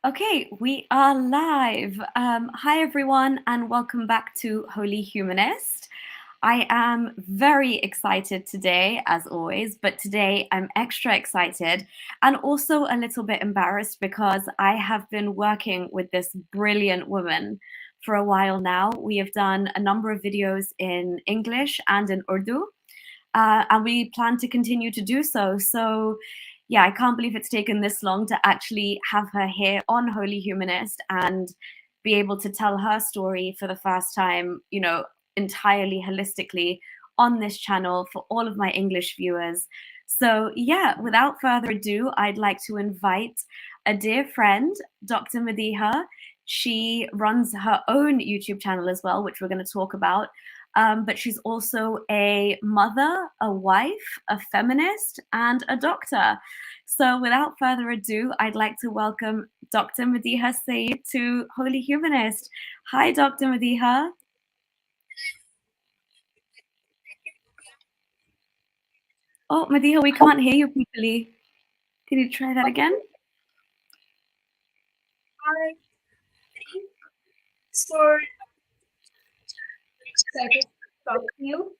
Okay, we are live. Hi, everyone, and welcome back to Holy Humanist. I am very excited today, as always, but today I'm extra excited and also a little bit embarrassed because I have been working with this brilliant woman for a while now. We have done a number of videos in English and in Urdu, and we plan to continue to do so. So yeah, I can't believe it's taken this long to actually have her here on Holy Humanist and be able to tell her story for the first time, entirely holistically on this channel for all of my English viewers. So yeah, without further ado, I'd like to invite a dear friend, Dr. Madiha. She runs her own YouTube channel as well, which we're going to talk about. But she's also a mother, a wife, a feminist, and a doctor. So without further ado, I'd like to welcome Dr. Madiha Saeed to Holy Humanist. Hi, Dr. Madiha. Oh, Madiha, we can't hear you properly. Can you try that again? Hi. For excited to talk to you.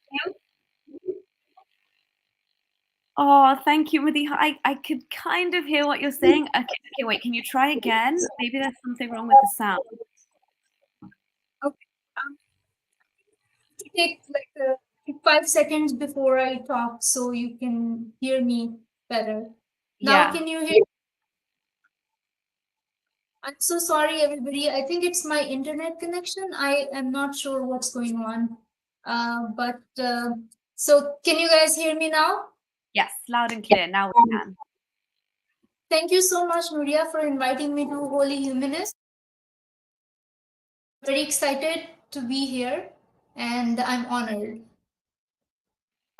Oh, thank you, Madiha. I could kind of hear what you're saying. Okay, wait, can you try again? Maybe there's something wrong with the sound. Okay. Take like 5 seconds before I talk so you can hear me better. Now Yeah. can you hear? I'm so sorry, everybody. I think it's my internet connection. I am not sure what's going on. So can you guys hear me now? Yes, loud and clear. Now we can. Thank you so much, Nuria, for inviting me to Holy Humanist. Very excited to be here, and I'm honored.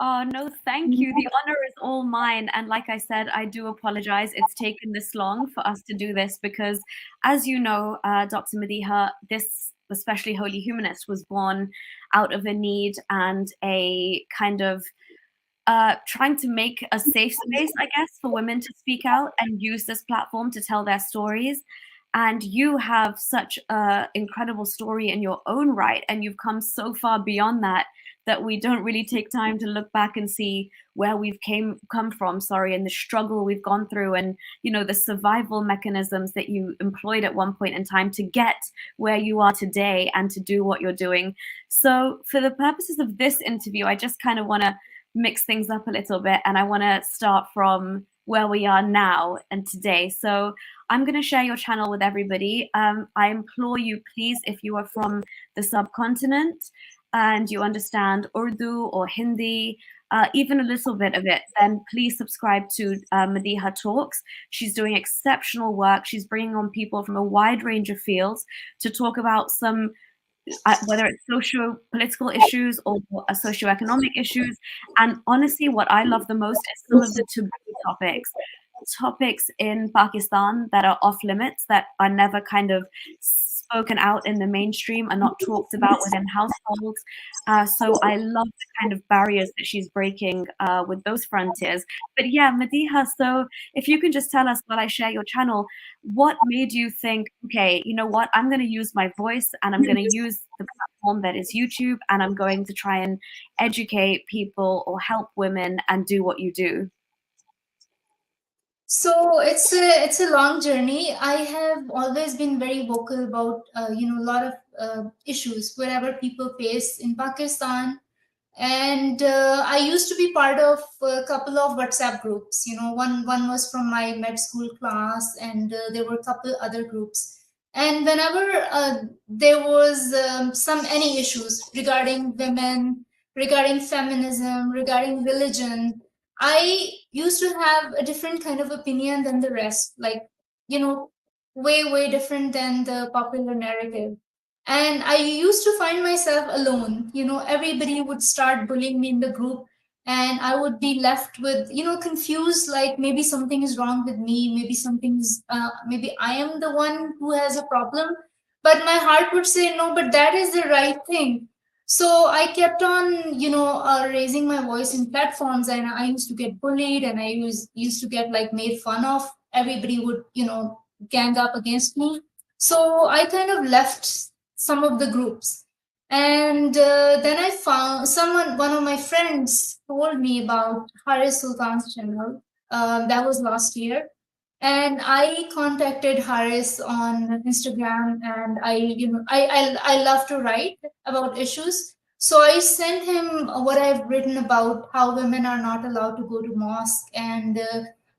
Oh, no, thank you. The honor is all mine. And like I said, I do apologize. It's taken this long for us to do this because, as you know, Dr. Madiha, this, especially Holy Humanist, was born out of a need and a kind of trying to make a safe space, I guess, for women to speak out and use this platform to tell their stories. And you have such an incredible story in your own right, and you've come so far beyond that we don't really take time to look back and see where we've come from, and the struggle we've gone through, and the survival mechanisms that you employed at one point in time to get where you are today and to do what you're doing. So for the purposes of this interview, I just kind of want to mix things up a little bit, and I want to start from where we are now and today. So I'm going to share your channel with everybody. I implore you, please, if you are from the subcontinent and you understand Urdu or Hindi, even a little bit of it, then please subscribe to Madiha Talks. She's doing exceptional work. She's bringing on people from a wide range of fields to talk about some whether it's socio-political issues or socioeconomic issues. And honestly, what I love the most is some of the taboo topics in Pakistan that are off limits, that are never kind of spoken out in the mainstream, are not talked about within households. So I love the kind of barriers that she's breaking with those frontiers. But yeah, Madiha, so if you can just tell us while I share your channel, what made you think, okay, you know what, I'm going to use my voice and I'm going to use the platform that is YouTube, and I'm going to try and educate people or help women and do what you do? So it's a long journey. I have always been very vocal about a lot of issues wherever people face in Pakistan, and I used to be part of a couple of WhatsApp groups. One was from my med school class, and there were a couple other groups. And whenever there was any issues regarding women, regarding feminism, regarding religion, I used to have a different kind of opinion than the rest, like, way different than the popular narrative. And I used to find myself alone. Everybody would start bullying me in the group, and I would be left with, confused, like maybe something is wrong with me, maybe I am the one who has a problem. But my heart would say, no, but that is the right thing. So I kept on, raising my voice in platforms, and I used to get bullied, and I used to get like made fun of. Everybody would, gang up against me. So I kind of left some of the groups. And then I found one of my friends told me about Haris Sultan's channel. That was last year. And I contacted Haris on Instagram, and I love to write about issues. So I sent him what I've written about how women are not allowed to go to mosque, and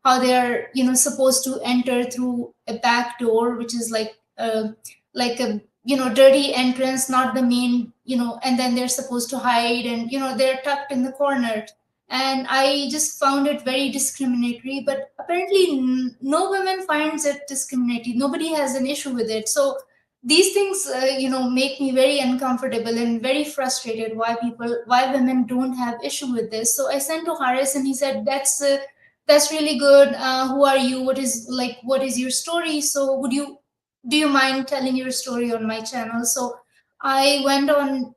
how they are, supposed to enter through a back door, which is like a dirty entrance, not the main, and then they're supposed to hide, and they're tucked in the corner. And I just found it very discriminatory. But apparently, no women finds it discriminatory. Nobody has an issue with it. So these things, make me very uncomfortable and very frustrated. Why women don't have issue with this? So I sent to Haris, and he said, "That's really good. Who are you? What is your story? So do you mind telling your story on my channel?" So I went on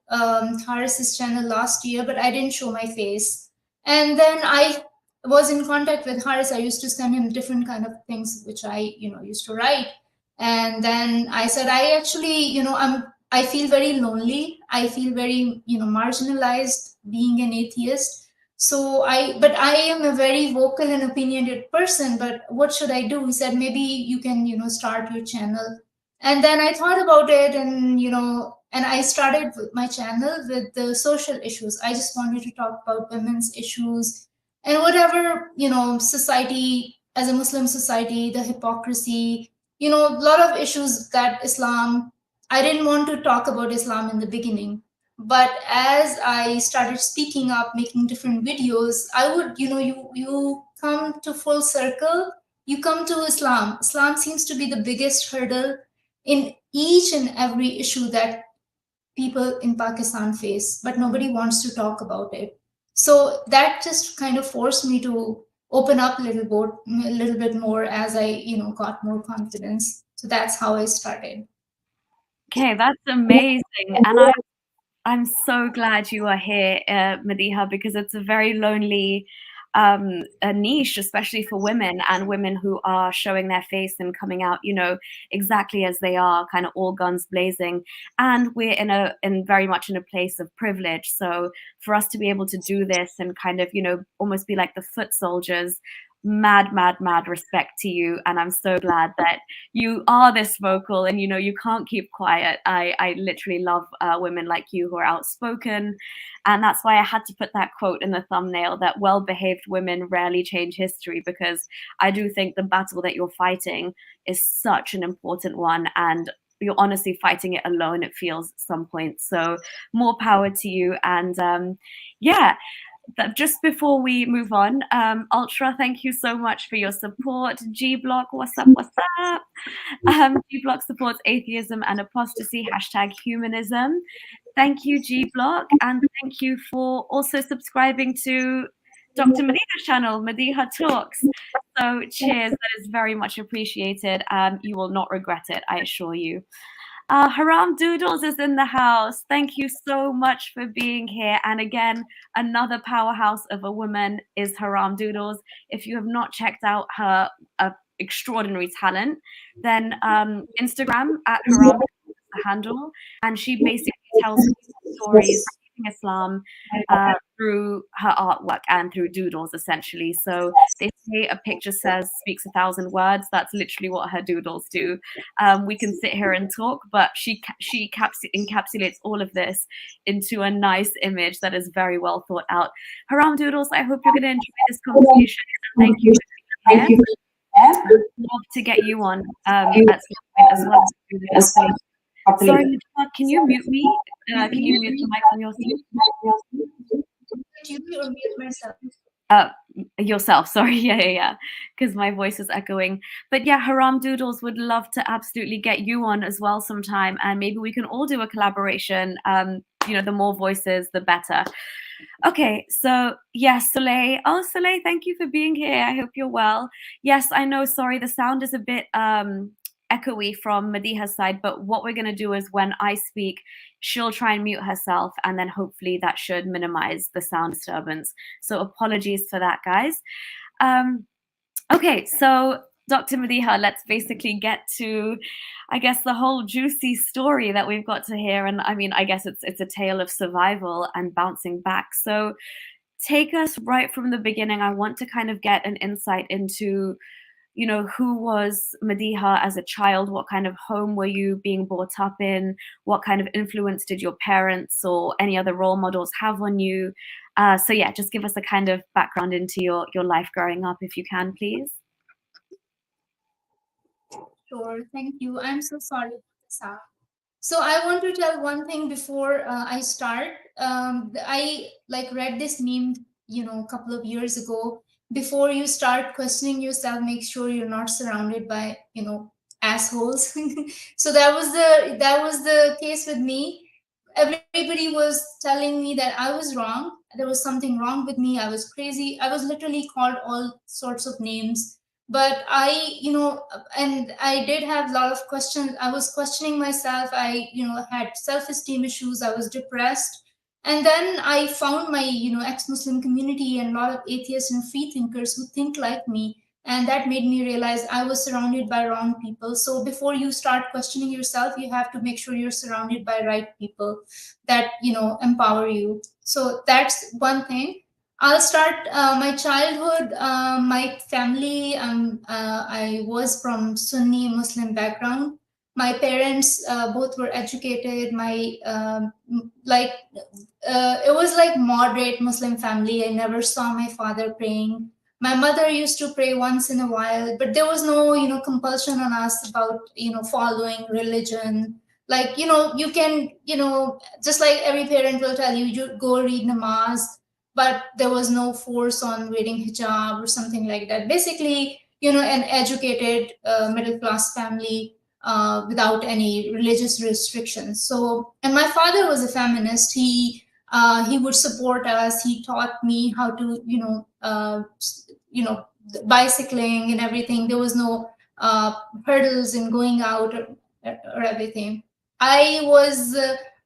Haris's channel last year, but I didn't show my face. And then I was in contact with Haris. I used to send him different kind of things which I used to write. And then I said, I actually, I feel very lonely. I feel very marginalized being an atheist. So but I am a very vocal and opinionated person, but what should I do? He said, maybe you can start your channel. And then I thought about it, and I started with my channel with the social issues. I just wanted to talk about women's issues and whatever, society, as a Muslim society, the hypocrisy, a lot of issues that Islam, I didn't want to talk about Islam in the beginning. But as I started speaking up, making different videos, I would, you come to full circle, you come to Islam. Islam seems to be the biggest hurdle in each and every issue that people in Pakistan face, but nobody wants to talk about it. So that just kind of forced me to open up a little bit more as I, got more confidence. So that's how I started. Okay, that's amazing. And I'm so glad you are here, Madiha, because it's a very lonely a niche, especially for women and women who are showing their face and coming out, exactly as they are, kind of all guns blazing. And we're in very much in a place of privilege. So for us to be able to do this and kind of, almost be like the foot soldiers, mad respect to you. And I'm so glad that you are this vocal and, you can't keep quiet. I literally love women like you who are outspoken. And that's why I had to put that quote in the thumbnail, that well-behaved women rarely change history, because I do think the battle that you're fighting is such an important one. And you're honestly fighting it alone, it feels, at some point. So more power to you. And just before we move on, Ultra, thank you so much for your support. G Block, what's up? G Block supports atheism and apostasy, #humanism. Thank you, G Block, and thank you for also subscribing to Dr. Madiha's channel, Madiha Talks. So cheers, that is very much appreciated. You will not regret it, I assure you. Haram Doodles is in the house. Thank you so much for being here. And again, another powerhouse of a woman is Haram Doodles. If you have not checked out her extraordinary talent, then Instagram at Haram is the handle. And she basically tells stories of Islam through her artwork and through doodles, essentially. So they say a picture speaks 1,000 words. That's literally what her doodles do. We can sit here and talk, but she encapsulates all of this into a nice image that is very well thought out. Haram Doodles, I hope you're going to enjoy this conversation. Thank you for being here. I'd love to get you on at some point as well. Sorry, can you mute me? Can you mute the mic on yourself? Or mute myself? Yourself, sorry. Yeah, because my voice is echoing. But yeah, Haram Doodles would love to absolutely get you on as well sometime, and maybe we can all do a collaboration. The more voices, the better. Okay, so yes, Soleil. Oh, Soleil, thank you for being here. I hope you're well. Yes, I know, sorry, the sound is a bit echoey from Madiha's side, but what we're going to do is when I speak, she'll try and mute herself, and then hopefully that should minimize the sound disturbance. So apologies for that, guys. Okay, so Dr. Madiha, let's basically get to, I guess, the whole juicy story that we've got to hear. And I mean, I guess it's a tale of survival and bouncing back. So take us right from the beginning. I want to kind of get an insight into, you know, who was Madiha as a child? What kind of home were you being brought up in? What kind of influence did your parents or any other role models have on you? So yeah, just give us a kind of background into your life growing up, if you can, please. Sure, thank you. I'm so sorry about this. So I want to tell one thing before I start. I read this meme, a couple of years ago. Before you start questioning yourself, make sure you're not surrounded by, assholes. So that was the case with me. Everybody was telling me that I was wrong. There was something wrong with me. I was crazy. I was literally called all sorts of names. But and I did have a lot of questions. I was questioning myself. I, had self-esteem issues. I was depressed. And then I found my, ex-Muslim community and a lot of atheists and free thinkers who think like me. And that made me realize I was surrounded by wrong people. So before you start questioning yourself, you have to make sure you're surrounded by right people that, empower you. So that's one thing. I'll start my childhood. My family, I was from Sunni Muslim background. My parents both were educated. It was like moderate Muslim family. I never saw my father praying. My mother used to pray once in a while, but there was no, compulsion on us about, following religion. Like, you can, just like every parent will tell you, you go read namaz, but there was no force on wearing hijab or something like that. Basically, an educated middle class family without any religious restrictions. So, and my father was a feminist. He would support us. He taught me how to, bicycling and everything. There was no hurdles in going out or everything.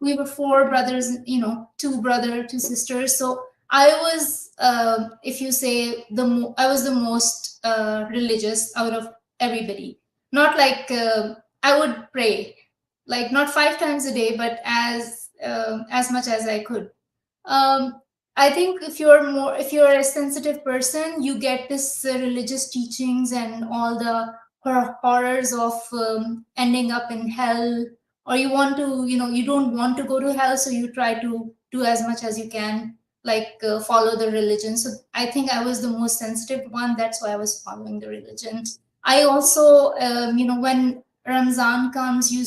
We were four brothers, two sisters. So I was, if you say, I was the most religious out of everybody. Not like I would pray, like not 5 times a day, but as much as I could. I think if you're a sensitive person, you get this religious teachings and all the horrors of ending up in hell, or you want to, you don't want to go to hell, so you try to do as much as you can, like follow the religion. So I think I was the most sensitive one. That's why I was following the religion. I also, when Ramzan comes, you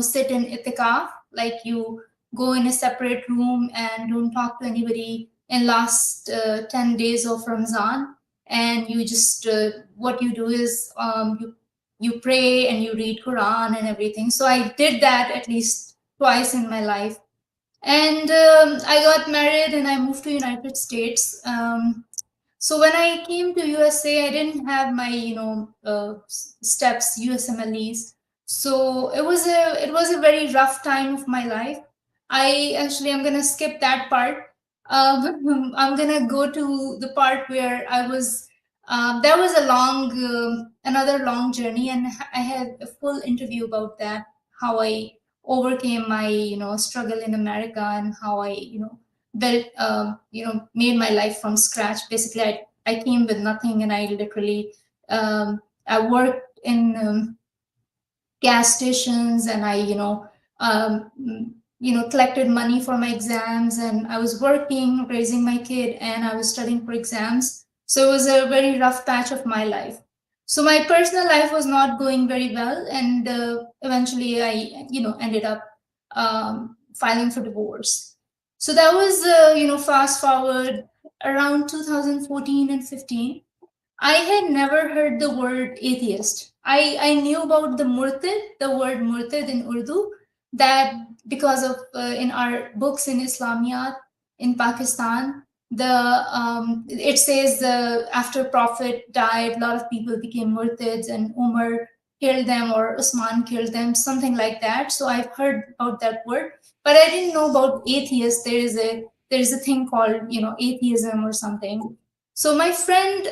sit in itikaf, like you go in a separate room and don't talk to anybody in last 10 days of Ramzan. And you just, what you do is you pray and you read Quran and everything. So I did that at least twice in my life. And I got married and I moved to United States. So when I came to USA, I didn't have my, steps, USMLEs. So it was a very rough time of my life. I'm going to skip that part. I'm going to go to the part where I was, that was another long journey. And I had a full interview about that, how I overcame my, struggle in America and how I, built, made my life from scratch. Basically, I came with nothing, and I literally, I worked in gas stations, and I, collected money for my exams, and I was working, raising my kid, and I was studying for exams. So it was a very rough patch of my life. So my personal life was not going very well, and eventually I, ended up filing for divorce. So that was, fast forward around 2014 and 15. I had never heard the word atheist. I knew about the word murtad in Urdu, that because of in our books in Islamiyat in Pakistan, it says after Prophet died, a lot of people became murtads, and Umar killed them or Usman killed them, something like that. So I've heard about that word, but I didn't know about atheist. There is a thing called atheism or something. So my friend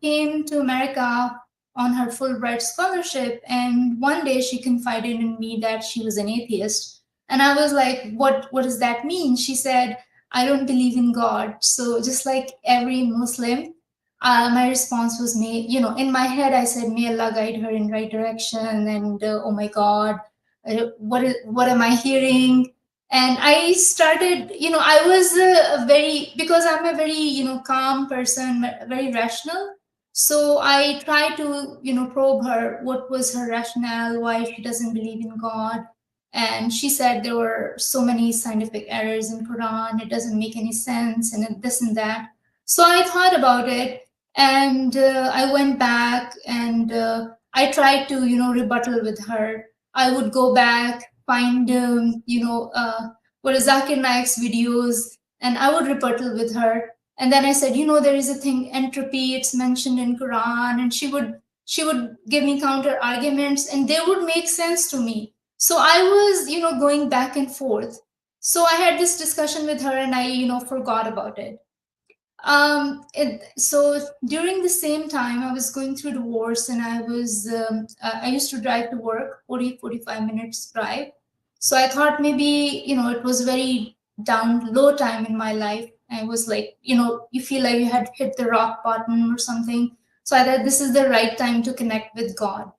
came to America on her Fulbright scholarship. And one day she confided in me that she was an atheist. And I was like, what does that mean? She said, I don't believe in God. So just like every Muslim, my response was, in my head, I said, may Allah guide her in right direction. And oh my God, what am I hearing? And I started, I was because I'm a very, calm person, very rational. So I tried to, probe her. What was her rationale? Why she doesn't believe in God? And she said there were so many scientific errors in Quran. It doesn't make any sense, and this and that. So I thought about it, and I went back, and I tried to, rebuttal with her. I would go back, find, what is Zakir Naik's videos, and I would rebuttal with her. And then I said, there is a thing, entropy, it's mentioned in Quran. And she would give me counter arguments, and they would make sense to me. So I was, going back and forth. So I had this discussion with her, and I, forgot about it. So during the same time, I was going through divorce, and I used to drive to work, 45 minutes drive. So I thought maybe, it was very low time in my life. I was like, you feel like you had hit the rock bottom or something. So I thought this is the right time to connect with God.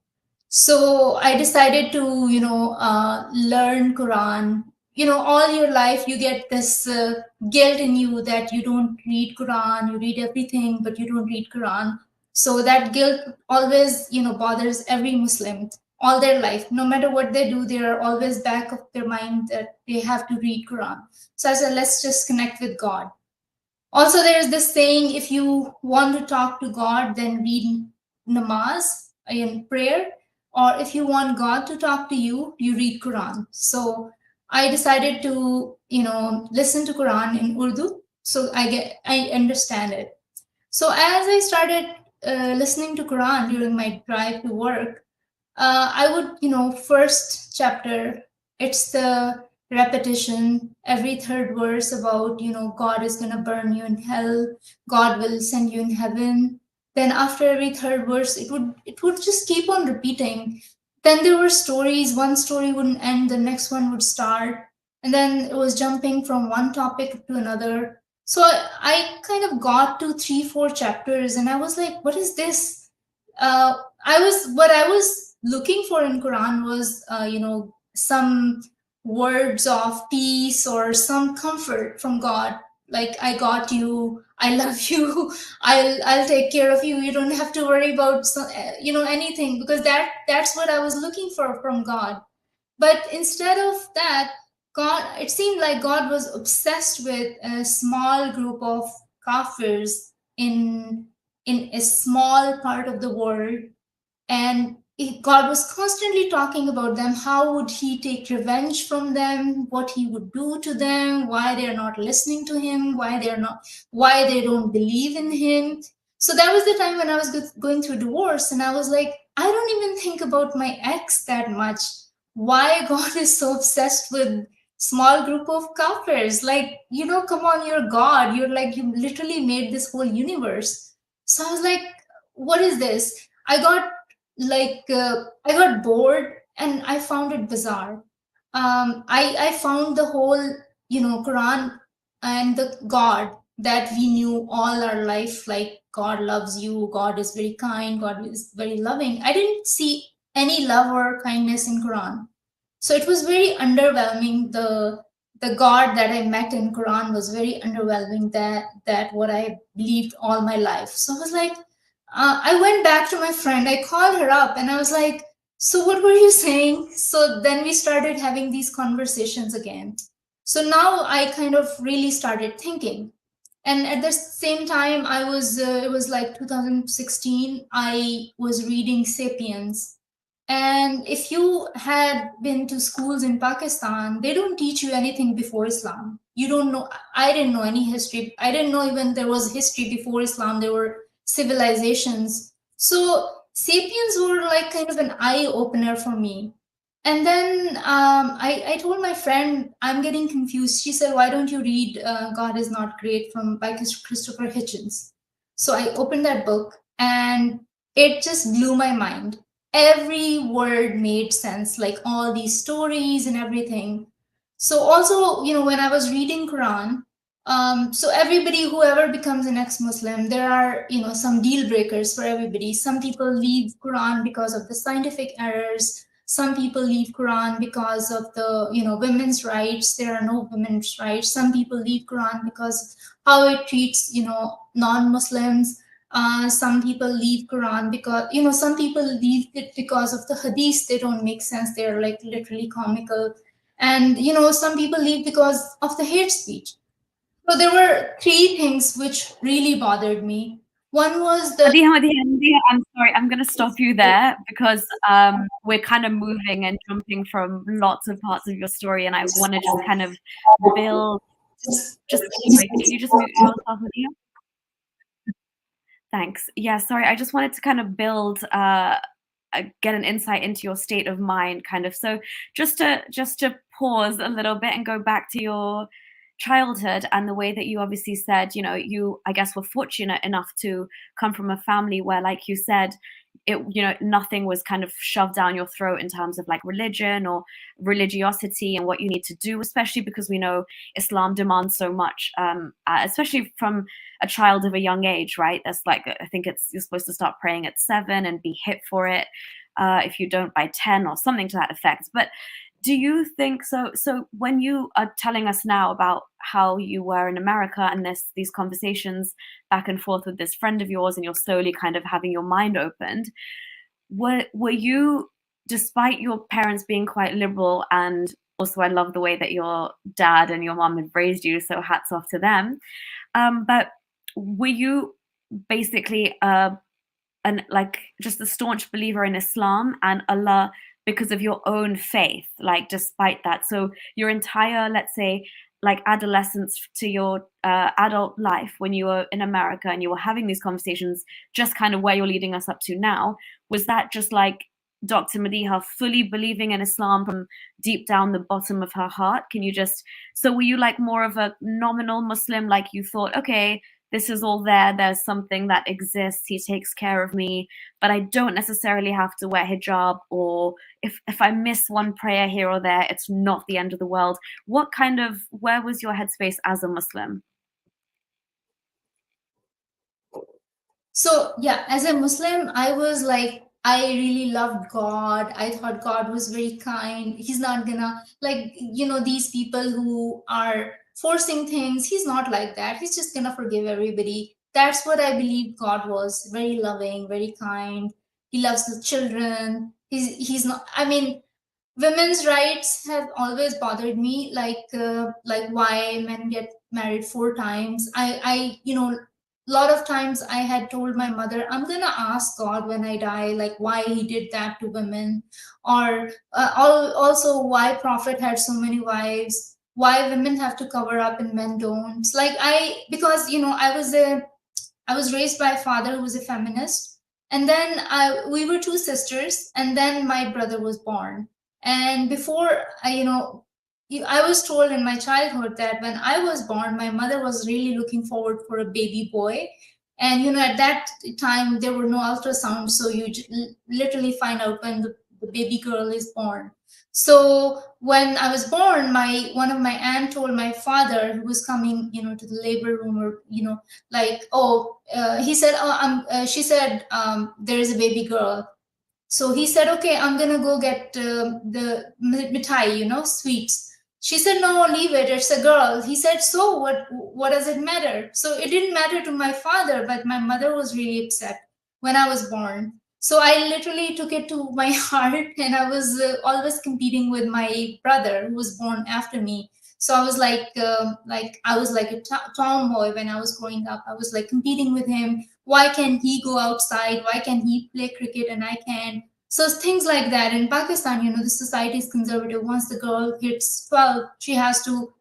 So I decided to, learn Quran. All your life you get this guilt in you that you don't read Quran, you read everything, but you don't read Quran. So that guilt always, bothers every Muslim all their life. No matter what they do, they are always back of their mind that they have to read Quran. So I said, let's just connect with God. Also, there's this saying, if you want to talk to God, then read namaz in prayer. Or if you want God to talk to you, you read Quran. So I decided to, listen to Quran in Urdu. So I understand it. So as I started listening to Quran during my drive to work, I would, first chapter, it's the repetition, every third verse about, God is going to burn you in hell, God will send you in heaven. Then after every third verse, it would just keep on repeating. Then there were stories, one story wouldn't end, the next one would start. And then it was jumping from one topic to another. So I kind of got to 3-4 chapters, and I was like, what is this? What I was looking for in Quran was, some words of peace or some comfort from God. Like, I got you, I love you, I'll take care of you. You don't have to worry about anything, because that's what I was looking for from God. But instead of that, God, it seemed like God was obsessed with a small group of kafirs in a small part of the world. And God was constantly talking about them. How would he take revenge from them? What he would do to them? Why they're not listening to him? Why they don't believe in him? So that was the time when I was going through divorce, and I was like, I don't even think about my ex that much. Why God is so obsessed with small group of kafirs? Like, come on, you're God. You're like, you literally made this whole universe. So I was like, what is this? I got bored, and I found it bizarre. I found the whole, Quran and the God that we knew all our life, like God loves you, God is very kind, God is very loving. I didn't see any love or kindness in Quran. So it was very underwhelming. The God that I met in Quran was very underwhelming, that what I believed all my life. So I was like, I went back to my friend, I called her up, and I was like, so what were you saying? So then we started having these conversations again. So now I kind of really started thinking. And at the same time, it was like 2016, I was reading Sapiens. And if you had been to schools in Pakistan, they don't teach you anything before Islam. You don't know. I didn't know any history. I didn't know even there was history before Islam. There were civilizations. So Sapiens were like kind of an eye opener for me. And then I told my friend, I'm getting confused. She said, why don't you read God is Not Great by Christopher Hitchens? So I opened that book, and it just blew my mind. Every word made sense, like all these stories and everything. So also, when I was reading Quran, so everybody, whoever becomes an ex-Muslim, there are, some deal breakers for everybody. Some people leave Quran because of the scientific errors. Some people leave Quran because of the, women's rights. There are no women's rights. Some people leave Quran because how it treats, non-Muslims. Some people leave Quran because, some people leave it because of the hadiths. They don't make sense. They're like literally comical. And, some people leave because of the hate speech. So there were three things which really bothered me. One was the... Madiha, I'm sorry, I'm going to stop you there because we're kind of moving and jumping from lots of parts of your story, and I want to just kind of build... Sorry, can you just mute yourself, Madiha? Thanks. Yeah, sorry, I just wanted to kind of build... get an insight into your state of mind, kind of. So just to pause a little bit and go back to your childhood and the way that you obviously said, you, I guess, were fortunate enough to come from a family where, like you said, nothing was kind of shoved down your throat in terms of like religion or religiosity and what you need to do, especially because we know Islam demands so much, especially from a child of a young age, right? That's like, I think you're supposed to start praying at 7 and be hit for it if you don't by 10 or something to that effect. But do you think so when you are telling us now about how you were in America and these conversations back and forth with this friend of yours and you're slowly kind of having your mind opened, were you, despite your parents being quite liberal, and also I love the way that your dad and your mom had raised you, so hats off to them, but were you basically just a staunch believer in Islam and Allah because of your own faith, like despite that? So your entire, let's say, like adolescence to your adult life when you were in America and you were having these conversations, just kind of where you're leading us up to now, was that just like Dr. Madiha fully believing in Islam from deep down the bottom of her heart? So were you like more of a nominal Muslim, like you thought, okay, this is all there's something that exists, he takes care of me, but I don't necessarily have to wear hijab, or if I miss one prayer here or there, it's not the end of the world? Where was your headspace as a Muslim? So yeah, as a Muslim, I was like, I really loved God. I thought God was very kind. He's not gonna, like, these people who are forcing things, he's not like that. He's just gonna forgive everybody. That's what I believed God was. Very loving, very kind. He loves the children. He's not, I mean, women's rights have always bothered me, like why men get married 4 times. I a lot of times I had told my mother, I'm gonna ask God when I die, like why he did that to women, or also why Prophet had so many wives, why women have to cover up and men don't. Because I was raised by a father who was a feminist, and then we were 2 sisters, and then my brother was born. And before I was told in my childhood that when I was born, my mother was really looking forward for a baby boy. And, at that time, there were no ultrasounds. So you literally find out when the baby girl is born. So when I was born, one of my aunt told my father, who was coming, to the labor room, or, he said, she said, there is a baby girl. So he said, okay, I'm going to go get the mithai, sweets. She said, no, leave it. It's a girl. He said, so what does it matter? So it didn't matter to my father, but my mother was really upset when I was born. So I literally took it to my heart, and I was always competing with my brother who was born after me. So I was like a tomboy when I was growing up. I was like competing with him. Why can he go outside? Why can he play cricket and I can't? So things like that. In Pakistan, the society is conservative. Once the girl hits 12, she has to,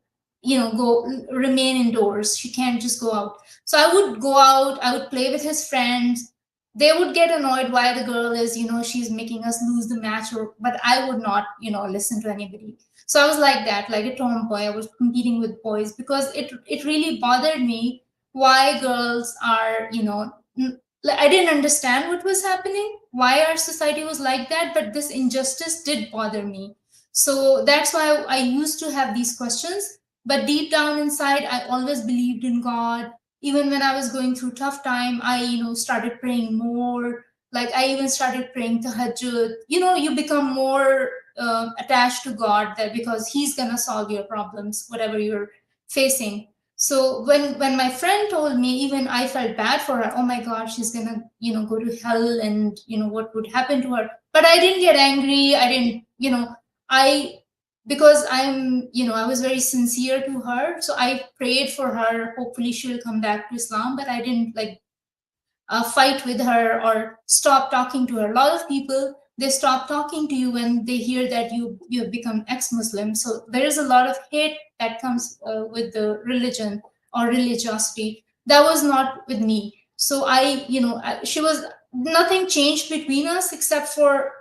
remain indoors. She can't just go out. So I would go out. I would play with his friends. They would get annoyed why the girl is, she's making us lose the match, but I would not, listen to anybody. So I was like that, like a tomboy. I was competing with boys because it really bothered me why girls are, like, I didn't understand what was happening, why our society was like that, but this injustice did bother me. So that's why I used to have these questions. But deep down inside, I always believed in God. Even when I was going through tough time, I, started praying more. Like, I even started praying tahajjud. You become more attached to God, that because He's gonna solve your problems, whatever you're facing. So when my friend told me, even I felt bad for her. Oh my God, she's gonna go to hell, and what would happen to her. But I didn't get angry. I didn't, I because I was very sincere to her. So I prayed for her. Hopefully she'll come back to Islam. But I didn't like fight with her or stop talking to her. A lot of people, they stop talking to you when they hear that you have become ex-Muslim. So there is a lot of hate that comes with the religion or religiosity. That was not with me. So she was, nothing changed between us except for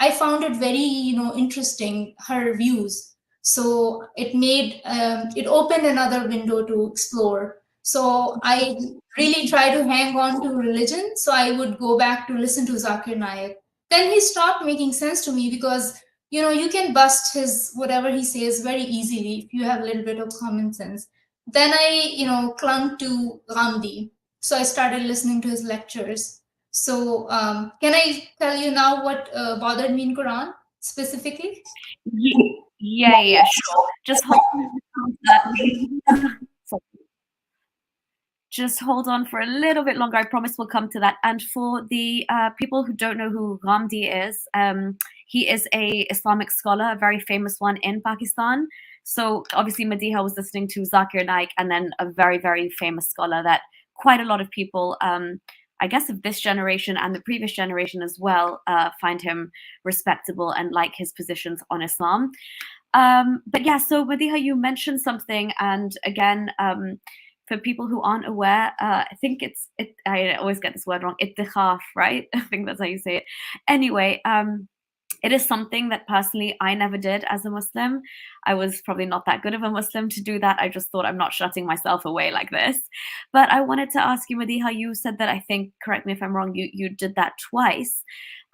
I found it very interesting, her views. So it opened another window to explore. So I really try to hang on to religion. So I would go back to listen to Zakir Naik. Then he stopped making sense to me because, you can bust his whatever he says very easily if you have a little bit of common sense. Then I, clung to Gandhi. So I started listening to his lectures. So can I tell you now what bothered me in Quran specifically? Yeah, sure. Just hold on. Just hold on for a little bit longer. I promise we'll come to that. And for the people who don't know who Ghamdi is, he is a Islamic scholar, a very famous one in Pakistan. So obviously Madiha was listening to Zakir Naik, and then a very, very famous scholar that quite a lot of people, I guess of this generation and the previous generation as well, find him respectable and like his positions on Islam. But yeah, so Madiha, you mentioned something, and again, for people who aren't aware, I think I always get this word wrong, ittikhaf, right? I think that's how you say it. Anyway, it is something that personally I never did as a Muslim. I was probably not that good of a Muslim to do that. I just thought, I'm not shutting myself away like this. But I wanted to ask you, Madiha, you said that, I think, correct me if I'm wrong, you did that twice.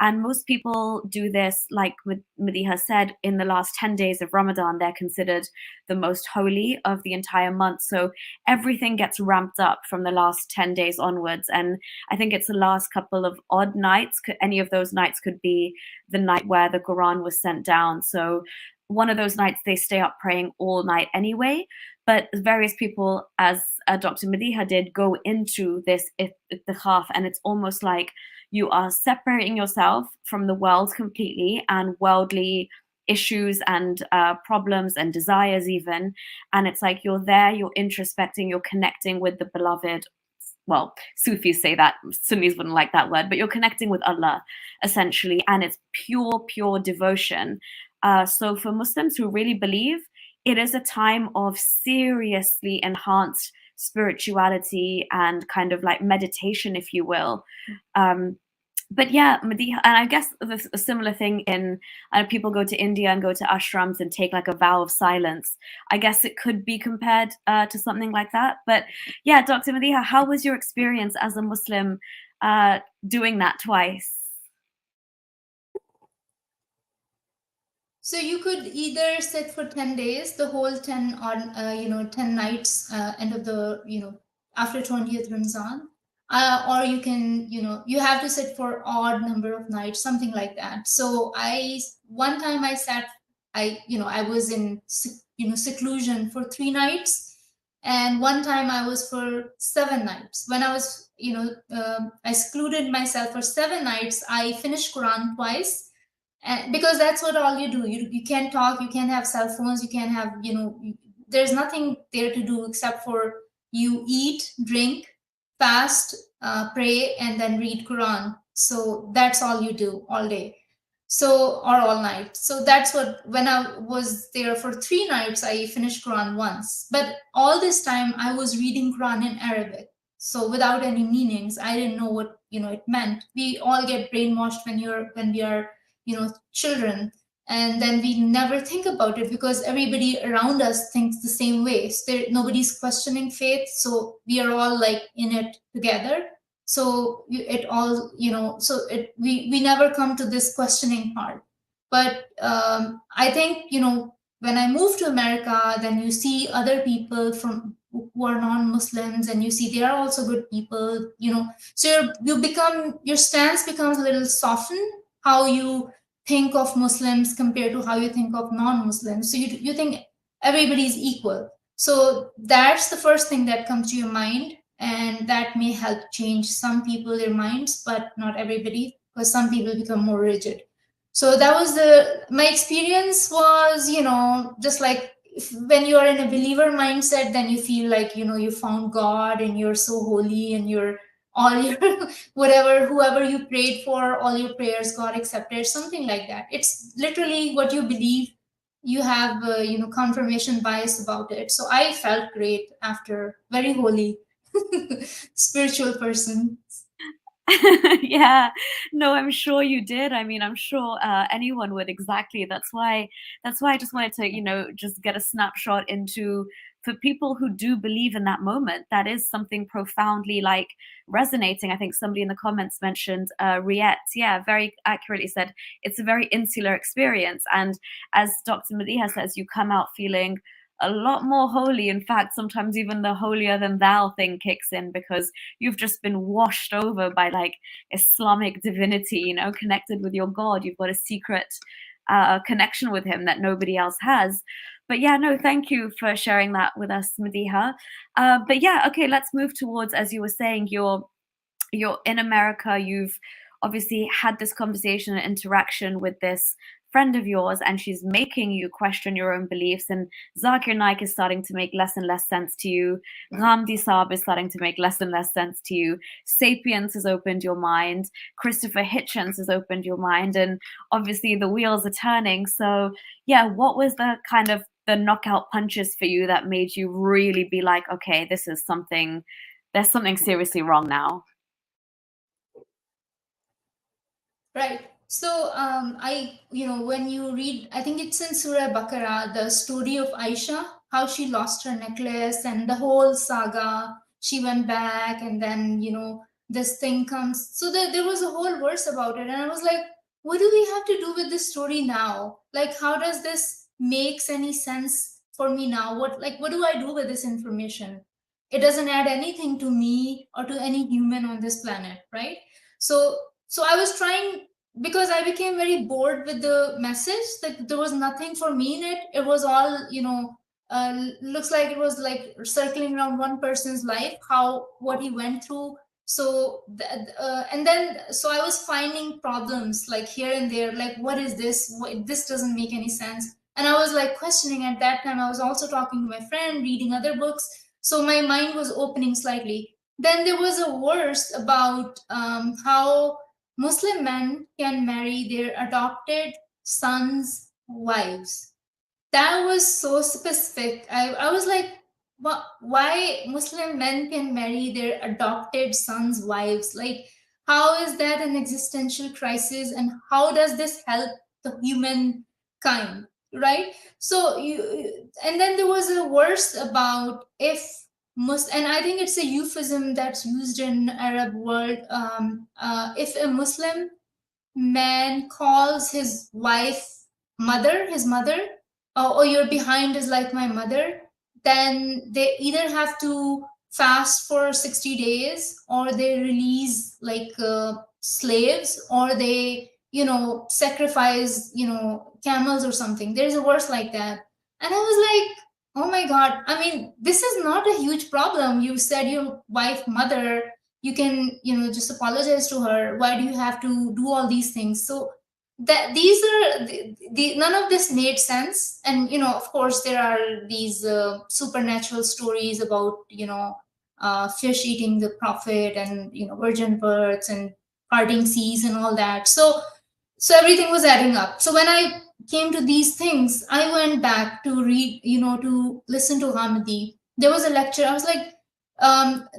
And most people do this, like Madiha said, in the last 10 days of Ramadan. They're considered the most holy of the entire month. So everything gets ramped up from the last 10 days onwards. And I think it's the last couple of odd nights. Any of those nights could be the night where the Quran was sent down. So one of those nights they stay up praying all night anyway. But various people, as Dr. Madiha did, go into this ittikhaf, and it's almost like you are separating yourself from the world completely, and worldly issues and problems and desires even. And it's like you're there, you're introspecting, you're connecting with the beloved. Well, Sufis say that, Sunnis wouldn't like that word, but you're connecting with Allah, essentially, and it's pure, pure devotion. So for Muslims who really believe, it is a time of seriously enhanced spirituality and kind of like meditation, if you will. But yeah, Madiha, and I guess a similar thing in people go to India and go to ashrams and take like a vow of silence. I guess it could be compared to something like that. But yeah, Dr. Madiha, how was your experience as a Muslim doing that twice? So you could either sit for 10 days, the whole 10 on 10 nights, end of the after 20th Ramzan, or you can you have to sit for odd number of nights, something like that. So one time I sat, I was in seclusion for 3 nights, and one time I was for 7 nights. When I was I secluded myself for 7 nights, I finished Quran twice. And because that's what all you do, you can't talk, you can't have cell phones, you can't have there's nothing there to do except for you eat, drink, fast, pray, and then read Quran. So that's all you do all day, so or all night. So that's what, when I was there for 3 nights, I finished Quran once. But all this time I was reading Quran in Arabic, so without any meanings. I didn't know what it meant. We all get brainwashed when we are children, and then we never think about it because everybody around us thinks the same way. So nobody's questioning faith, so we are all like in it together. So it all, so we never come to this questioning part. But I think, when I moved to America, then you see other people from who are non-Muslims, and you see they are also good people, so your stance becomes a little softened, how you think of Muslims compared to how you think of non-Muslims. So you think everybody's equal. So that's the first thing that comes to your mind, and that may help change some people, their minds, but not everybody, because some people become more rigid. So that was my experience was, just like when you are in a believer mindset, then you feel like, you found God and you're so holy, and all your whoever you prayed for, all your prayers got accepted, something like that. It's literally what you believe. You have confirmation bias about it. So I felt great after, very holy spiritual person. Yeah, no, I'm sure you did. I mean, I'm sure anyone would. Exactly. That's why I just wanted to, just get a snapshot into, for people who do believe in that moment, that is something profoundly like resonating. I think somebody in the comments mentioned Riet. Yeah, very accurately said it's a very insular experience. And as Dr. Madiha says, you come out feeling a lot more holy. In fact, sometimes even the holier than thou thing kicks in, because you've just been washed over by like Islamic divinity, connected with your God. You've got a secret connection with him that nobody else has. But yeah, no, thank you for sharing that with us, Madiha. But yeah, okay, let's move towards, as you were saying, you're in America. You've obviously had this conversation and interaction with this friend of yours, and she's making you question your own beliefs. And Zakir Naik is starting to make less and less sense to you. Ramdi Saab is starting to make less and less sense to you. Sapiens has opened your mind. Christopher Hitchens has opened your mind. And obviously the wheels are turning. So yeah, what was the kind of the knockout punches for you that made you really be like, okay, there's something seriously wrong now? Right. So when you read, I think it's in Surah Baqarah, the story of Aisha, how she lost her necklace and the whole saga. She went back, and then this thing comes. So there was a whole verse about it, and I was like, what do we have to do with this story now? Like, how does this makes any sense for me now? What do I do with this information? It doesn't add anything to me or to any human on this planet, right? So I was trying, because I became very bored with the message, that there was nothing for me in it. It was all, looks like it was like circling around one person's life, what he went through. So and then so I was finding problems like here and there, like, what is this? This doesn't make any sense. And I was like questioning. At that time, I was also talking to my friend, reading other books. So my mind was opening slightly. Then there was a verse about how Muslim men can marry their adopted sons' wives. That was so specific. I was like, why Muslim men can marry their adopted sons' wives? Like, how is that an existential crisis? And how does this help the humankind? Right? So and then there was a verse about and I think it's a euphemism that's used in Arab world. If a Muslim man calls his wife his mother, or your behind is like my mother, then they either have to fast for 60 days, or they release like slaves, or they sacrifice camels or something. There's a verse like that. And I was like, oh my God, I mean, this is not a huge problem. You said your wife mother, you can just apologize to her. Why do you have to do all these things? So that these are none of this made sense. And of course there are these supernatural stories about fish eating the prophet, and virgin births and parting seas and all that. So everything was adding up. So when I came to these things, I went back to read, to listen to Hamidi. There was a lecture. I was like,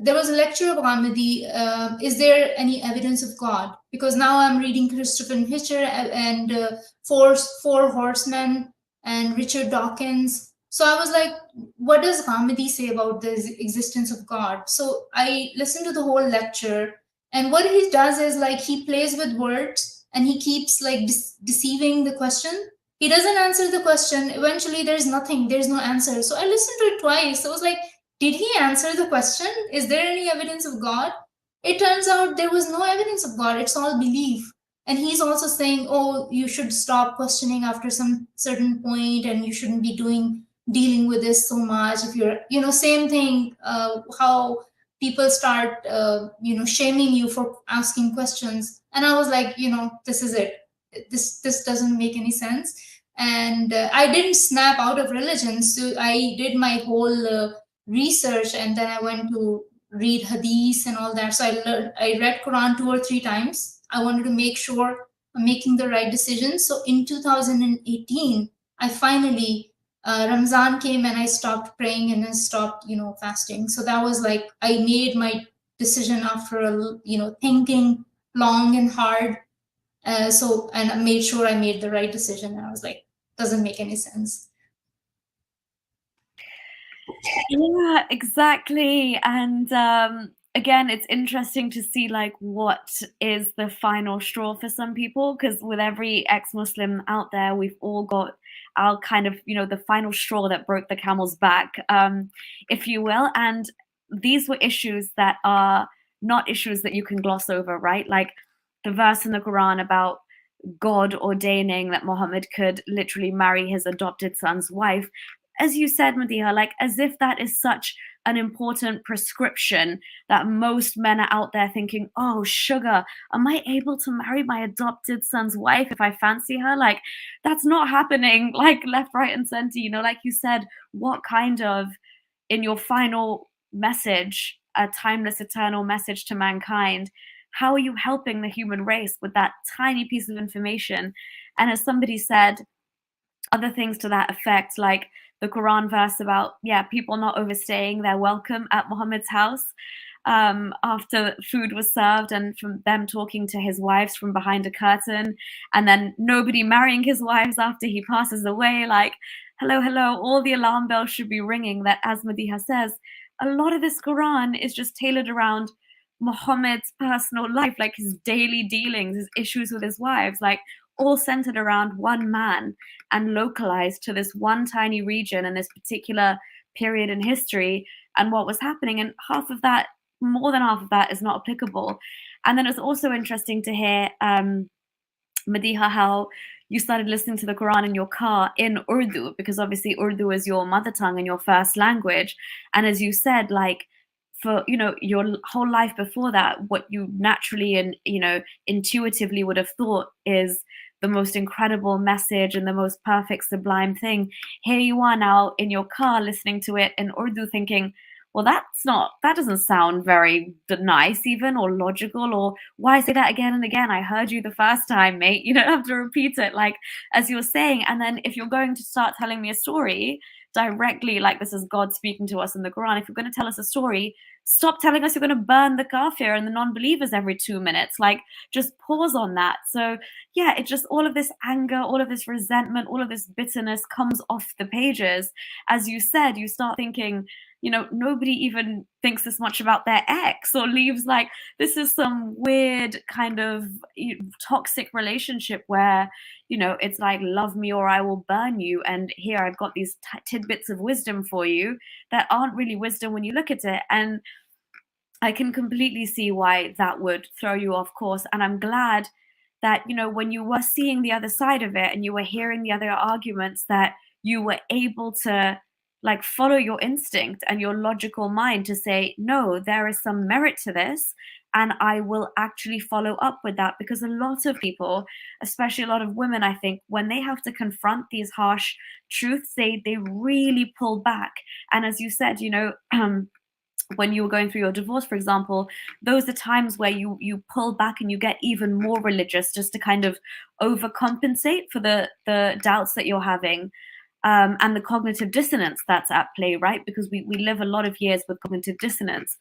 there was a lecture of Ghamidi, is there any evidence of God? Because now I'm reading Christopher Hitcher and Four Horsemen and Richard Dawkins. So I was like, what does Ghamidi say about the existence of God? So I listened to the whole lecture, And what he does is like he plays with words and he keeps like deceiving the question. He doesn't answer the question. Eventually there's nothing, there's no answer. So I listened to it twice. I was like, did he answer the question? Is there any evidence of God? It turns out there was no evidence of God. It's all belief. And he's also saying, oh, you should stop questioning after some certain point, and you shouldn't be dealing with this so much. If you're, same thing, how people start, shaming you for asking questions. And I was like, this is it. This doesn't make any sense. And I didn't snap out of religion. So I did my whole research, and then I went to read hadith and all that. So I read Quran 2 or 3 times. I wanted to make sure I'm making the right decision. So in 2018, I finally, Ramzan came and I stopped praying and I stopped, fasting. So that was like, I made my decision after, thinking long and hard. And I made sure I made the right decision. And I was like, doesn't make any sense. Yeah, exactly. And again, it's interesting to see like what is the final straw for some people, because with every ex-Muslim out there, we've all got our kind of, the final straw that broke the camel's back, if you will. And these were issues that are not issues that you can gloss over, right? Like the verse in the Quran about God ordaining that Muhammad could literally marry his adopted son's wife. As you said, Madiha, like as if that is such an important prescription that most men are out there thinking, oh, sugar, am I able to marry my adopted son's wife if I fancy her? Like, that's not happening, like left, right, and center. Like you said, what kind of, in your final message, a timeless, eternal message to mankind, how are you helping the human race with that tiny piece of information? And as somebody said, other things to that effect, like the Quran verse about, people not overstaying their welcome at Muhammad's house after food was served, and from them talking to his wives from behind a curtain, and then nobody marrying his wives after he passes away. Like, hello, all the alarm bells should be ringing that, as Madiha says, a lot of this Quran is just tailored around Muhammad's personal life, like his daily dealings, his issues with his wives, like all centered around one man and localized to this one tiny region and this particular period in history and what was happening. And more than half of that is not applicable. And then it's also interesting to hear, Madiha, how you started listening to the Quran in your car in Urdu, because obviously Urdu is your mother tongue and your first language. And as you said, like, for your whole life before that, what you naturally and intuitively would have thought is the most incredible message and the most perfect, sublime thing, here you are now in your car listening to it in Urdu thinking, well, that doesn't sound very nice even, or logical, or why say that again and again? I heard you the first time, mate. You don't have to repeat it, like as you're saying. And then if you're going to start telling me a story directly, like this is God speaking to us in the Quran, if you're going to tell us a story, stop telling us you're going to burn the kafir and the non-believers every 2 minutes. Like, just pause on that. So yeah, it just, all of this anger, all of this resentment, all of this bitterness comes off the pages. As you said, you start thinking, nobody even thinks this much about their ex, or leaves like this is some weird kind of toxic relationship where, it's like, love me or I will burn you. And here I've got these tidbits of wisdom for you that aren't really wisdom when you look at it. And I can completely see why that would throw you off course. And I'm glad that, when you were seeing the other side of it and you were hearing the other arguments, that you were able to like follow your instinct and your logical mind to say, no, there is some merit to this, and I will actually follow up with that. Because a lot of people, especially a lot of women, I think, when they have to confront these harsh truths, they really pull back. And as you said, when you were going through your divorce, for example, those are times where you pull back and you get even more religious just to kind of overcompensate for the doubts that you're having. And the cognitive dissonance that's at play, right? Because we live a lot of years with cognitive dissonance.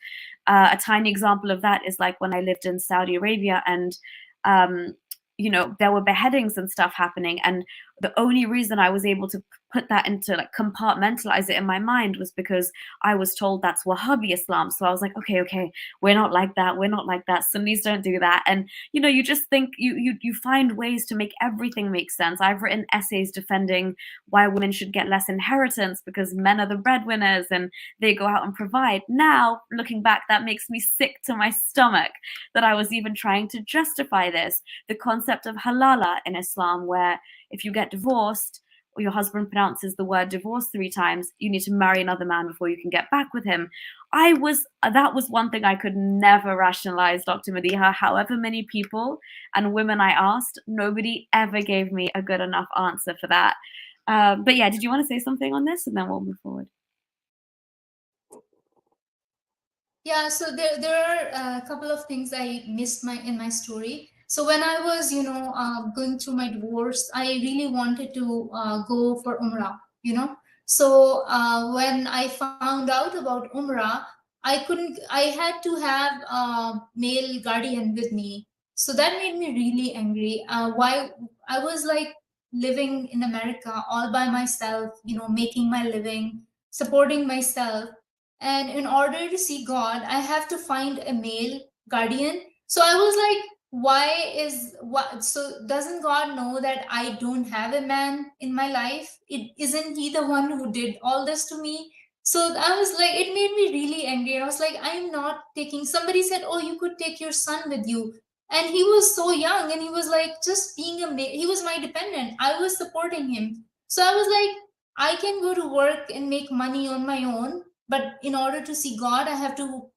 A tiny example of that is like when I lived in Saudi Arabia, and there were beheadings and stuff happening, and the only reason I was able to put that into, like, compartmentalize it in my mind was because I was told that's Wahhabi Islam. So I was like, okay, we're not like that. We're not like that. Sunnis don't do that. And, you know, you just think you find ways to make everything make sense. I've written essays defending why women should get less inheritance because men are the breadwinners and they go out and provide. Now, looking back, that makes me sick to my stomach that I was even trying to justify this. The concept of halala in Islam, where if you get divorced, or your husband pronounces the word divorce 3 times, you need to marry another man before you can get back with him. That was one thing I could never rationalize, Dr. Madiha. However many people and women I asked, nobody ever gave me a good enough answer for that. But yeah, did you want to say something on this? And then we'll move forward. Yeah, so there are a couple of things I missed in my story. So when I was, going through my divorce, I really wanted to go for Umrah, So when I found out about Umrah, I had to have a male guardian with me. So that made me really angry. Why I was like living in America all by myself, making my living, supporting myself. And in order to see God, I have to find a male guardian. So I was like, so doesn't God know that I don't have a man in my life? Isn't he the one who did all this to me? So I was like, it made me really angry. I was like, I'm not taking, somebody said, oh, you could take your son with you. And he was so young and he was like, just being he was my dependent. I was supporting him. So I was like, I can go to work and make money on my own. But in order to see God, I have to,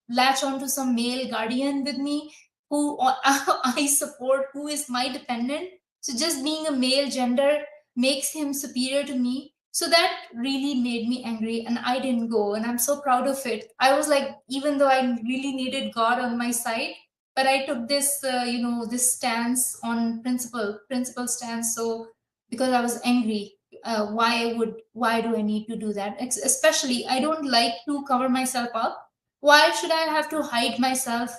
latch onto some male guardian with me who I support, who is my dependent. So just being a male gender makes him superior to me. So that really made me angry and I didn't go. And I'm so proud of it. I was like, even though I really needed God on my side, but I took this, this stance on principle stance. So because I was angry, why do I need to do that? Especially, I don't like to cover myself up. Why should I have to hide myself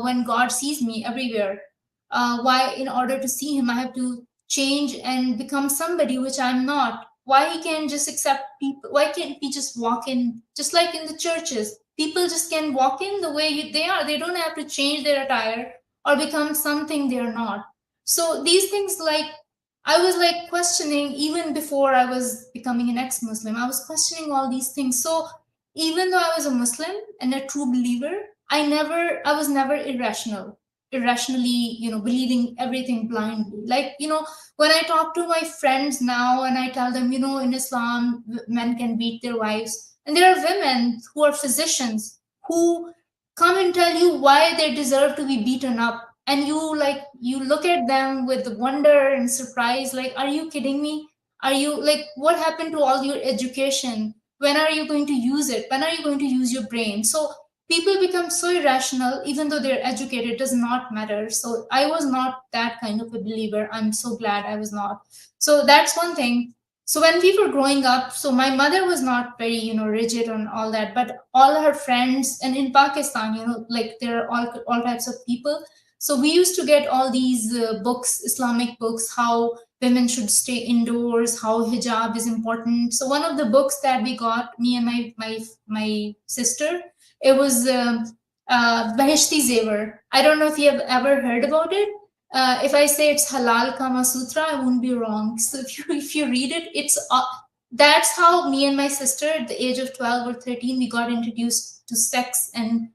when God sees me everywhere? Why, in order to see him, I have to change and become somebody which I'm not? Why he can't just accept people? Why can't we just walk in, just like in the churches? People just can walk in the way they are. They don't have to change their attire or become something they're not. So these things, like, I was like questioning, even before I was becoming an ex-Muslim, I was questioning all these things. So even though I was a Muslim and a true believer, I was never irrationally, believing everything blindly. Like, when I talk to my friends now and I tell them, in Islam, men can beat their wives. And there are women who are physicians who come and tell you why they deserve to be beaten up. And you look at them with wonder and surprise, like, are you kidding me? Are you like, what happened to all your education? When are you going to use it? When are you going to use your brain? So people become so irrational, even though they're educated, it does not matter. So I was not that kind of a believer. I'm so glad I was not. So that's one thing. So when we were growing up, so my mother was not very, rigid on all that, but all her friends, and in Pakistan, like there are all types of people. So we used to get all these books, Islamic books, how women should stay indoors, how hijab is important. So one of the books that we got, me and my sister, it was Bahishti Zevar. I don't know if you have ever heard about it. If I say it's Halal Kama Sutra, I wouldn't be wrong. So if you read it, that's how me and my sister, at the age of 12 or 13, we got introduced to sex and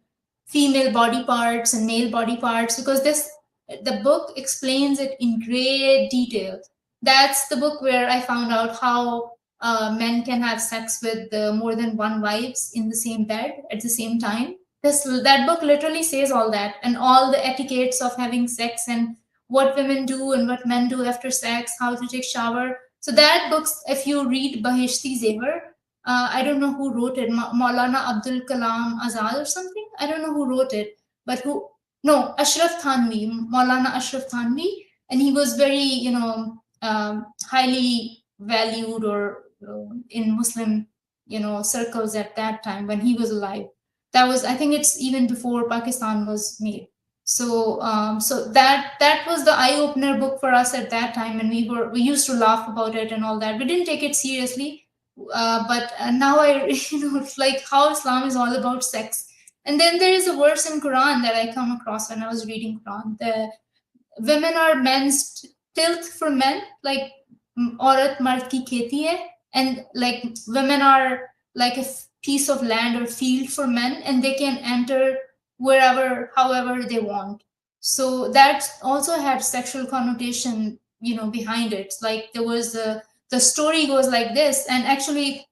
female body parts and male body parts, because the book explains it in great detail. That's the book where I found out how men can have sex with more than one wives in the same bed at the same time. That book literally says all that, and all the etiquettes of having sex, and what women do and what men do after sex, how to take shower. So that book, if you read Bahishti Zevar, I don't know who wrote it, Maulana Abdul Kalam Azad or something. I don't know who wrote it, but Ashraf Thanvi, Maulana Ashraf Thanvi, and he was very, highly valued or in Muslim, circles at that time when he was alive. That was, I think it's even before Pakistan was made. So that was the eye opener book for us at that time, and we used to laugh about it and all that. We didn't take it seriously, but now I it's like how Islam is all about sex. And then there is a verse in Quran that I come across when I was reading Quran. The women are men's tilth for men, like aurat mard ki kheti hai, and like women are like a piece of land or field for men, and they can enter wherever, however they want. So that also had sexual connotation, behind it. Like there was the story goes like this, and actually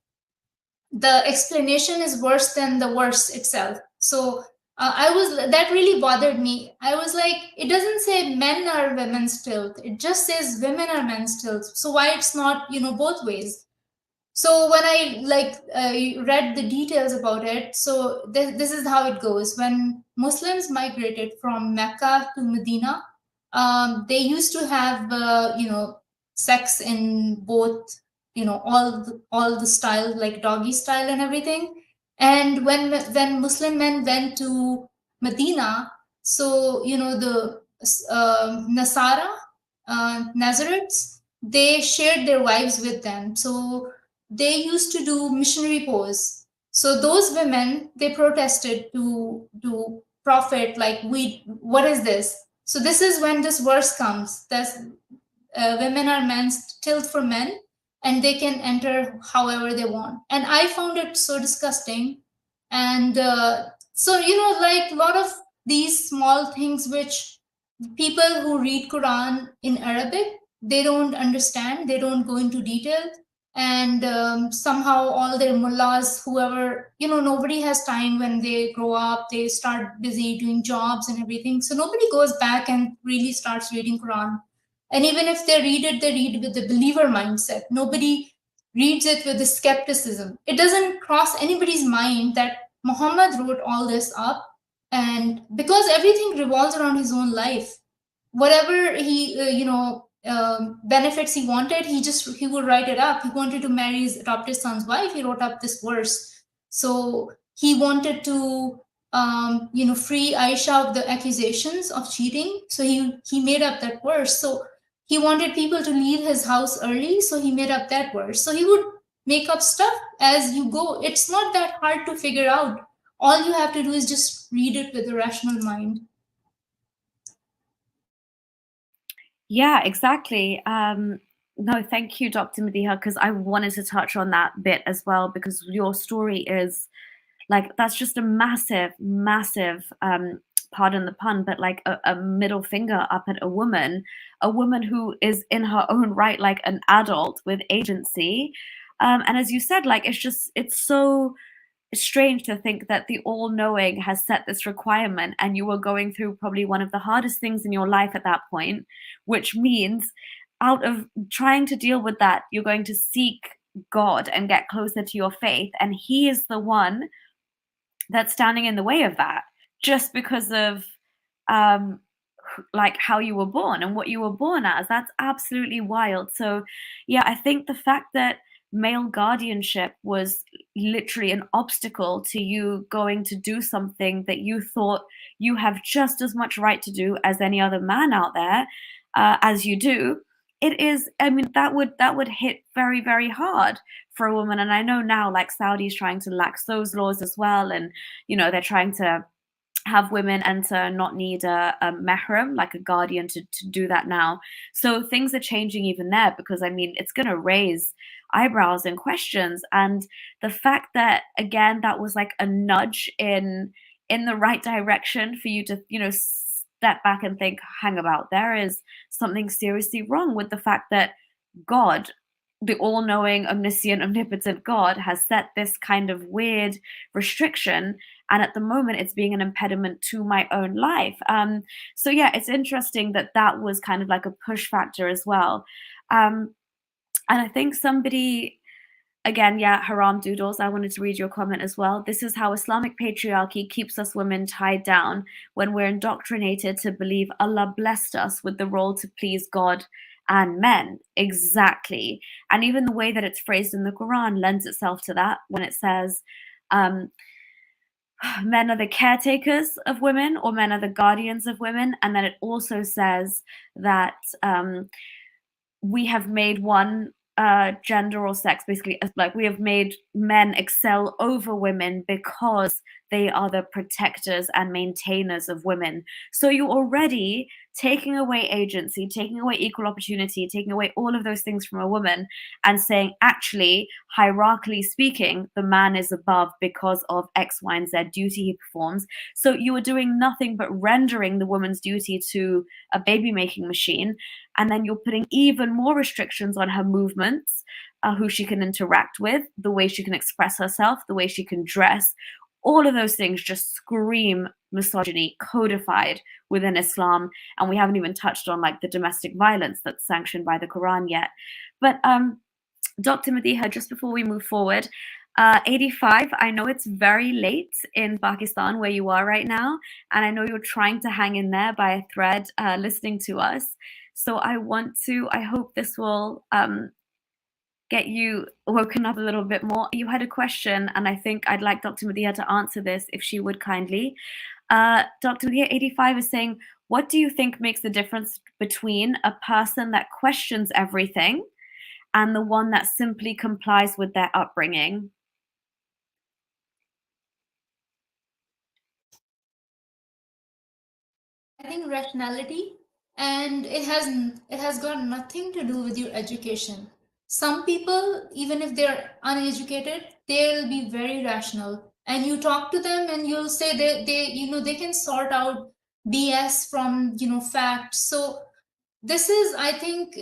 the explanation is worse than the verse itself. So that really bothered me. I was like, it doesn't say men are women's tilth. It just says women are men's tilth. So why it's not, both ways? So when I read the details about it, so this is how it goes. When Muslims migrated from Mecca to Medina, they used to have, sex in both, all the style, like doggy style and everything. And when Muslim men went to Medina, so the Nasara, Nazarites, they shared their wives with them. So they used to do missionary pose. So those women, they protested to Prophet, like, what is this? So this is when this verse comes. That's women are men's tilth for men, and they can enter however they want. And I found it so disgusting. And so like a lot of these small things which people who read Quran in Arabic, they don't understand, they don't go into detail. And somehow all their mullahs, whoever, nobody has time. When they grow up, they start busy doing jobs and everything, so nobody goes back and really starts reading Quran. And even if they read it, they read with the believer mindset. Nobody reads it with the skepticism. It doesn't cross anybody's mind that Muhammad wrote all this up. And because everything revolves around his own life, whatever he benefits he wanted, he would write it up. He wanted to marry his adopted son's wife, he wrote up this verse. So he wanted to free Aisha of the accusations of cheating, so he made up that verse. So he wanted people to leave his house early, so he made up that verse. So he would make up stuff as you go. It's not that hard to figure out. All you have to do is just read it with a rational mind. Yeah, exactly. No, thank you, Dr. Madiha, because I wanted to touch on that bit as well, because your story is like, that's just a massive, massive, pardon the pun, but like a middle finger up at a woman who is in her own right, like an adult with agency. And as you said, like, it's so strange to think that the all-knowing has set this requirement, and you were going through probably one of the hardest things in your life at that point, which means out of trying to deal with that, you're going to seek God and get closer to your faith, and he is the one that's standing in the way of that, just because of like how you were born and what you were born as. That's absolutely wild. So yeah, I think the fact that male guardianship was literally an obstacle to you going to do something that you thought you have just as much right to do as any other man out there, as you do, it is, I mean, that would hit very, very hard for a woman. And I know now, like, Saudi's trying to lax those laws as well, and they're trying to have women enter not need a mahram, like a guardian, to do that now. So things are changing even there, because I mean, it's going to raise eyebrows and questions. And the fact that, again, that was like a nudge in the right direction for you to step back and think, hang about, there is something seriously wrong with the fact that God, the all-knowing, omniscient, omnipotent God, has set this kind of weird restriction, and at the moment it's being an impediment to my own life. So yeah, it's interesting that was kind of like a push factor as well. And I think somebody, again, yeah, Haram Doodles, I wanted to read your comment as well. This is how Islamic patriarchy keeps us women tied down when we're indoctrinated to believe Allah blessed us with the role to please God and men. Exactly. And even the way that it's phrased in the Quran lends itself to that, when it says, men are the caretakers of women, or men are the guardians of women. And then it also says that we have made one gender or sex, basically, like we have made men excel over women because they are the protectors and maintainers of women. So you're already taking away agency, taking away equal opportunity, taking away all of those things from a woman, and saying, actually, hierarchically speaking, the man is above because of X, Y, and Z duty he performs. So you are doing nothing but rendering the woman's duty to a baby making machine. And then you're putting even more restrictions on her movements, who she can interact with, the way she can express herself, the way she can dress. All of those things just scream misogyny, codified within Islam. And we haven't even touched on like the domestic violence that's sanctioned by the Quran yet. But Dr. Madiḥah, just before we move forward, 85, I know it's very late in Pakistan where you are right now, and I know you're trying to hang in there by a thread listening to us. So I hope this will get you woken up a little bit more. You had a question, and I think I'd like Dr. Madiḥah to answer this if she would kindly. Dr. Madiḥah, 85 is saying, what do you think makes the difference between a person that questions everything and the one that simply complies with their upbringing? I think rationality, and it has got nothing to do with your education. Some people, even if they're uneducated, they'll be very rational, and you talk to them and you'll say they can sort out BS from facts. So this is, I think,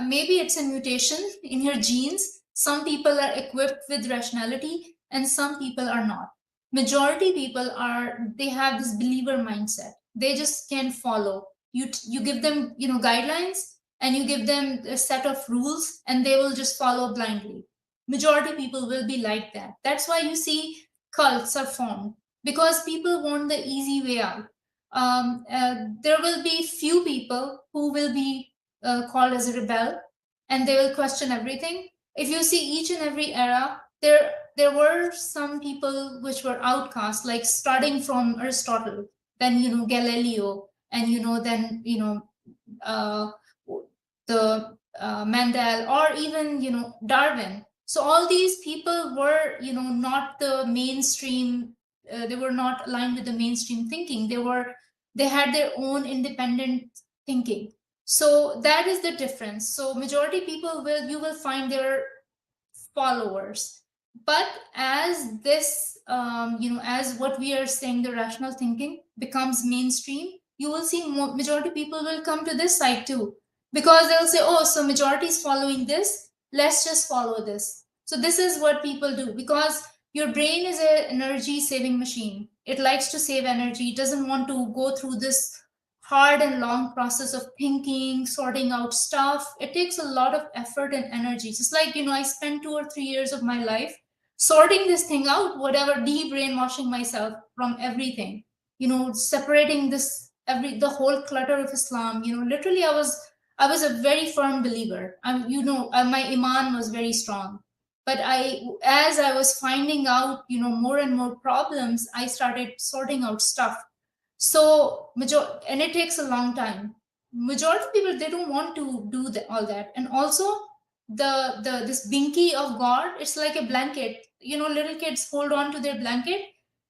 maybe it's a mutation in your genes. Some people are equipped with rationality and some people are not. Majority people they have this believer mindset. They just can't follow. You give them guidelines, and you give them a set of rules, and they will just follow blindly. Majority people will be like that. That's why you see cults are formed, because people want the easy way out. There will be few people who will be called as a rebel, and they will question everything. If you see each and every era, there were some people which were outcasts, like starting from Aristotle, then Galileo, and then the Mendel, or even Darwin. So all these people were not the mainstream. They were not aligned with the mainstream thinking. They had their own independent thinking. So that is the difference. So majority people you will find their followers. But as this as what we are saying, the rational thinking becomes mainstream, you will see majority people will come to this side too, because they'll say, oh, so majority is following this, let's just follow this. So this is what people do, because your brain is an energy saving machine. It likes to save energy. It doesn't want to go through this hard and long process of thinking, sorting out stuff. It takes a lot of effort and energy. Just like I spent 2 or 3 years of my life sorting this thing out, whatever, de-brainwashing myself from everything, separating the whole clutter of Islam. Literally, I was a very firm believer. My iman was very strong. But as I was finding out more and more problems, I started sorting out stuff. So and it takes a long time. Majority of people, they don't want to do all that. And also this binky of God, it's like a blanket. Little kids hold on to their blanket.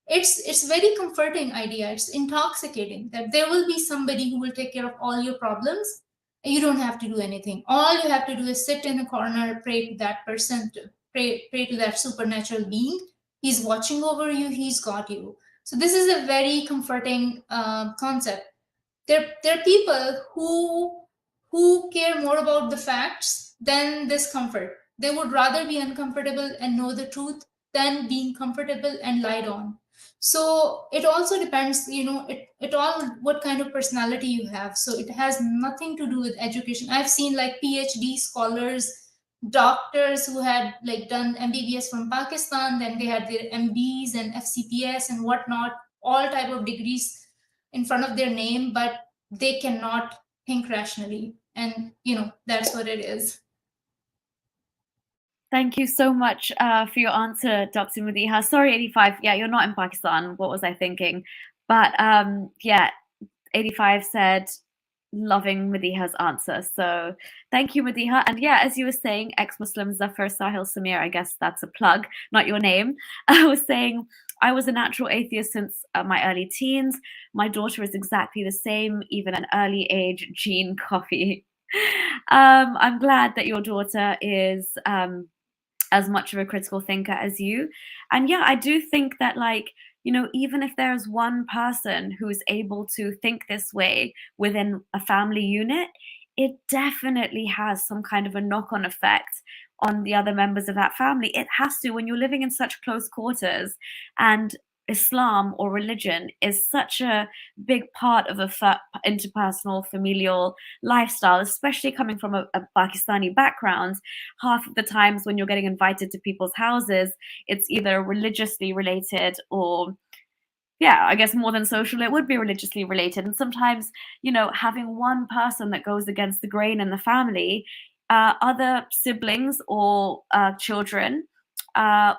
It's very comforting idea. It's intoxicating that there will be somebody who will take care of all your problems. And you don't have to do anything. All you have to do is sit in a corner, pray to that person, pray to that supernatural being. He's watching over you. He's got you. So this is a very comforting concept. There are people who care more about the facts than this comfort. They would rather be uncomfortable and know the truth than being comfortable and lied on. So it also depends, it all what kind of personality you have. So it has nothing to do with education. I've seen like PhD scholars, doctors who had like done MBBS from Pakistan, then they had their MBs and FCPS and whatnot, all type of degrees in front of their name, but they cannot think rationally. And that's what it is. Thank you so much for your answer, Dr. Madiha. Sorry, 85. Yeah, you're not in Pakistan. What was I thinking? But yeah, 85 said, loving Madiha's answer. So thank you, Madiha. And yeah, as you were saying, ex-Muslim Zafar Sahil Samir, I guess that's a plug, not your name. I was saying, I was a natural atheist since my early teens. My daughter is exactly the same, even an early age Jean Coffee. I'm glad that your daughter is as much of a critical thinker as you. And yeah, I do think that, like, you know, even if there's one person who's able to think this way within a family unit, it definitely has some kind of a knock-on effect on the other members of that family. It has to, when you're living in such close quarters, and Islam or religion is such a big part of a interpersonal familial lifestyle, especially coming from a Pakistani background. Half of the times when you're getting invited to people's houses, it's either religiously related or, yeah, I guess more than social, it would be religiously related. And sometimes, you know, having one person that goes against the grain in the family, other siblings or children,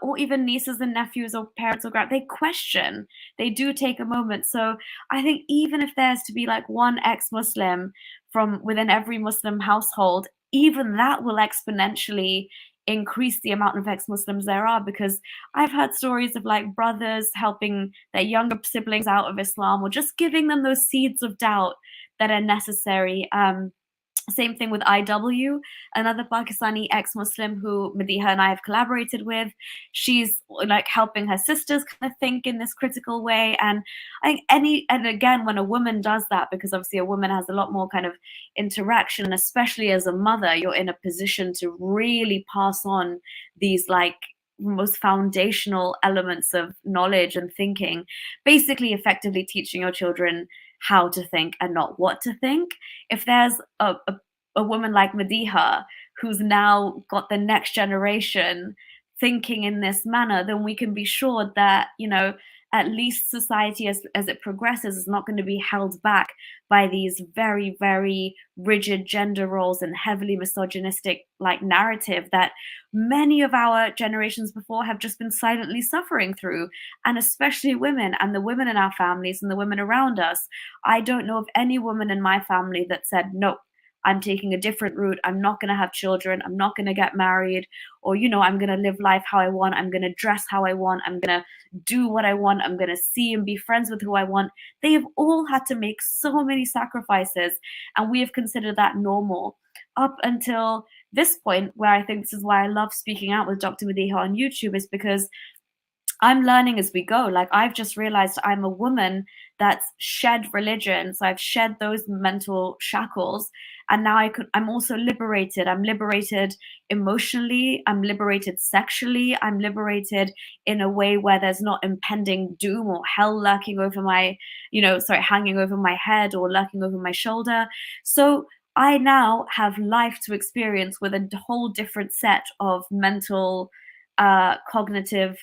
or even nieces and nephews or parents or grand, they question. They do take a moment. So I think even if there's to be like one ex-Muslim from within every Muslim household, even that will exponentially increase the amount of ex-Muslims there are, because I've heard stories of like brothers helping their younger siblings out of Islam, or just giving them those seeds of doubt that are necessary. Same thing with IW, another Pakistani ex-Muslim who Madiha and I have collaborated with. She's like helping her sisters kind of think in this critical way. And and again, when a woman does that, because obviously a woman has a lot more kind of interaction, and especially as a mother, you're in a position to really pass on these like most foundational elements of knowledge and thinking, basically effectively teaching your children how to think and not what to think. If there's a woman like Madiha who's now got the next generation thinking in this manner, then we can be sure that, you know, at least society as it progresses is not going to be held back by these very, very rigid gender roles and heavily misogynistic like narrative that many of our generations before have just been silently suffering through, and especially women and the women in our families and the women around us. I don't know of any woman in my family that said, no, I'm taking a different route. I'm not going to have children. I'm not going to get married. Or, you know, I'm going to live life how I want. I'm going to dress how I want. I'm going to do what I want. I'm going to see and be friends with who I want. They have all had to make so many sacrifices, and we have considered that normal up until this point, where I think this is why I love speaking out with Dr. Madiha on YouTube, is because I'm learning as we go. Like, I've just realized I'm a woman that's shed religion. So I've shed those mental shackles. And now I'm also liberated. I'm liberated emotionally. I'm liberated sexually. I'm liberated in a way where there's not impending doom or hell lurking over my, hanging over my head or lurking over my shoulder. So I now have life to experience with a whole different set of mental, cognitive,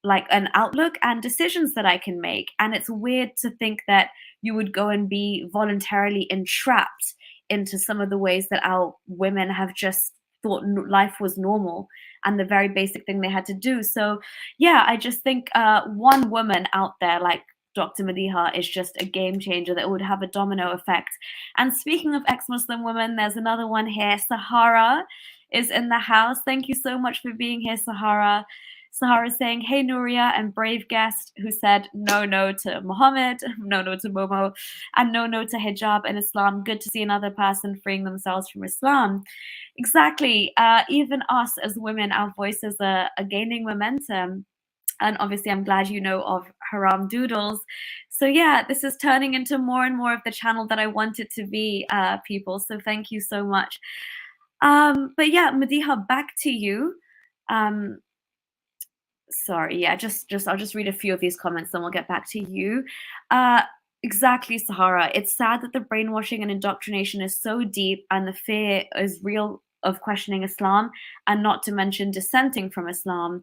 like an outlook and decisions that I can make. And it's weird to think that you would go and be voluntarily entrapped into some of the ways that our women have just thought life was normal and the very basic thing they had to do. So yeah, I just think one woman out there like Dr. Madiha is just a game changer that would have a domino effect. And speaking of ex-Muslim women, there's another one here. Sahara is in the house. Thank you so much for being here, Sahara. Sahara is saying, hey, Nuria, and brave guest who said no to Muhammad, no to Momo, and no to hijab and Islam. Good to see another person freeing themselves from Islam. Exactly. Even us as women, our voices are gaining momentum. And obviously, I'm glad you know of Haram Doodles. So yeah, this is turning into more and more of the channel that I want it to be, people. So thank you so much. But yeah, Madiha, back to you. Sorry, yeah, I'll just read a few of these comments, then we'll get back to you. Exactly, Sahara. It's sad that the brainwashing and indoctrination is so deep, and the fear is real of questioning Islam, and not to mention dissenting from Islam.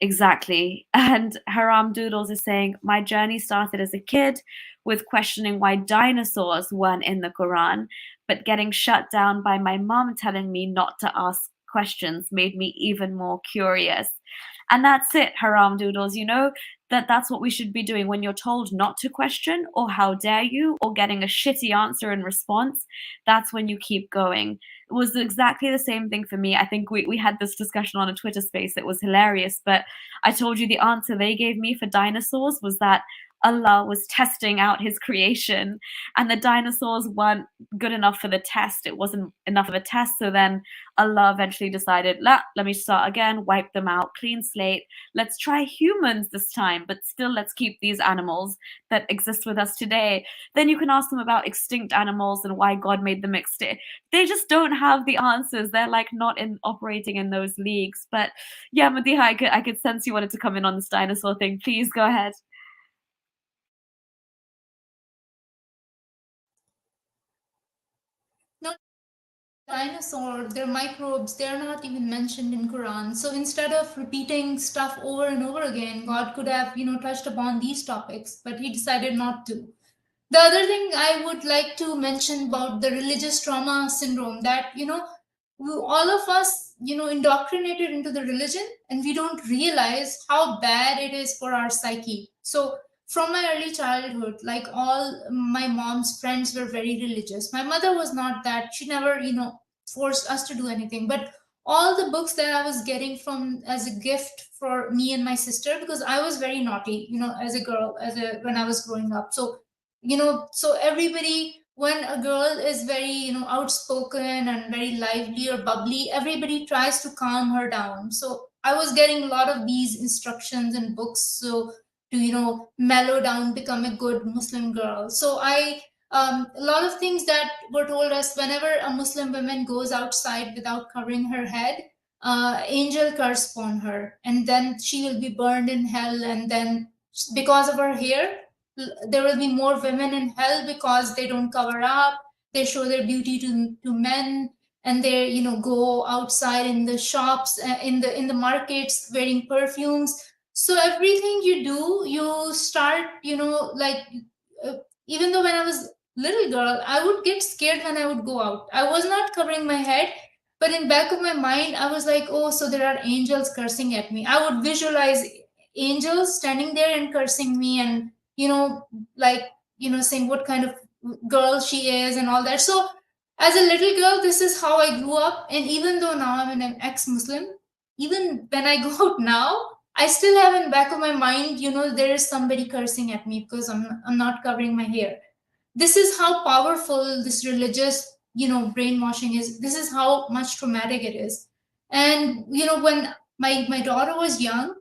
Exactly. And Haram Doodles is saying, my journey started as a kid with questioning why dinosaurs weren't in the Quran, but getting shut down by my mom telling me not to ask questions made me even more curious. And that's it, haram doodles. You know that's what we should be doing when you're told not to question, or how dare you, or getting a shitty answer in response. That's when you keep going. It was exactly the same thing for me. I think we had this discussion on a Twitter space. It was hilarious. But I told you the answer they gave me for dinosaurs was that Allah was testing out his creation, and the dinosaurs weren't good enough for the test. It wasn't enough of a test. So then Allah eventually decided, let me start again, wipe them out, clean slate. Let's try humans this time, but still let's keep these animals that exist with us today. Then you can ask them about extinct animals and why God made them extinct. They just don't have the answers. They're like not operating in those leagues. But yeah, Madiha, I could sense you wanted to come in on this dinosaur thing. Please go ahead. Dinosaur, their microbes, they're not even mentioned in Quran. So instead of repeating stuff over and over again, God could have, touched upon these topics, but he decided not to. The other thing I would like to mention about the religious trauma syndrome, that, all of us, indoctrinated into the religion, and we don't realize how bad it is for our psyche. So from my early childhood, like all my mom's friends were very religious. My mother was not that. She never, forced us to do anything. But all the books that I was getting from as a gift for me and my sister, because I was very naughty, as a girl, when I was growing up. So, so everybody, when a girl is very, outspoken and very lively or bubbly, everybody tries to calm her down. So I was getting a lot of these instructions and books. So to mellow down, become a good Muslim girl. So a lot of things that were told us, whenever a Muslim woman goes outside without covering her head, angel curse upon her, and then she will be burned in hell. And then because of her hair, there will be more women in hell because they don't cover up, they show their beauty to men, and they go outside in the shops, in the markets, wearing perfumes. So everything you do, you start, even though when I was little girl, I would get scared when I would go out. I was not covering my head, but in back of my mind, I was like, oh, so there are angels cursing at me. I would visualize angels standing there and cursing me, and saying what kind of girl she is and all that. So as a little girl, this is how I grew up. And even though now I'm an ex-Muslim, even when I go out now, I still have in back of my mind, there is somebody cursing at me because I'm not covering my hair. This is how powerful this religious, brainwashing is. This is how much traumatic it is. And, when my daughter was young,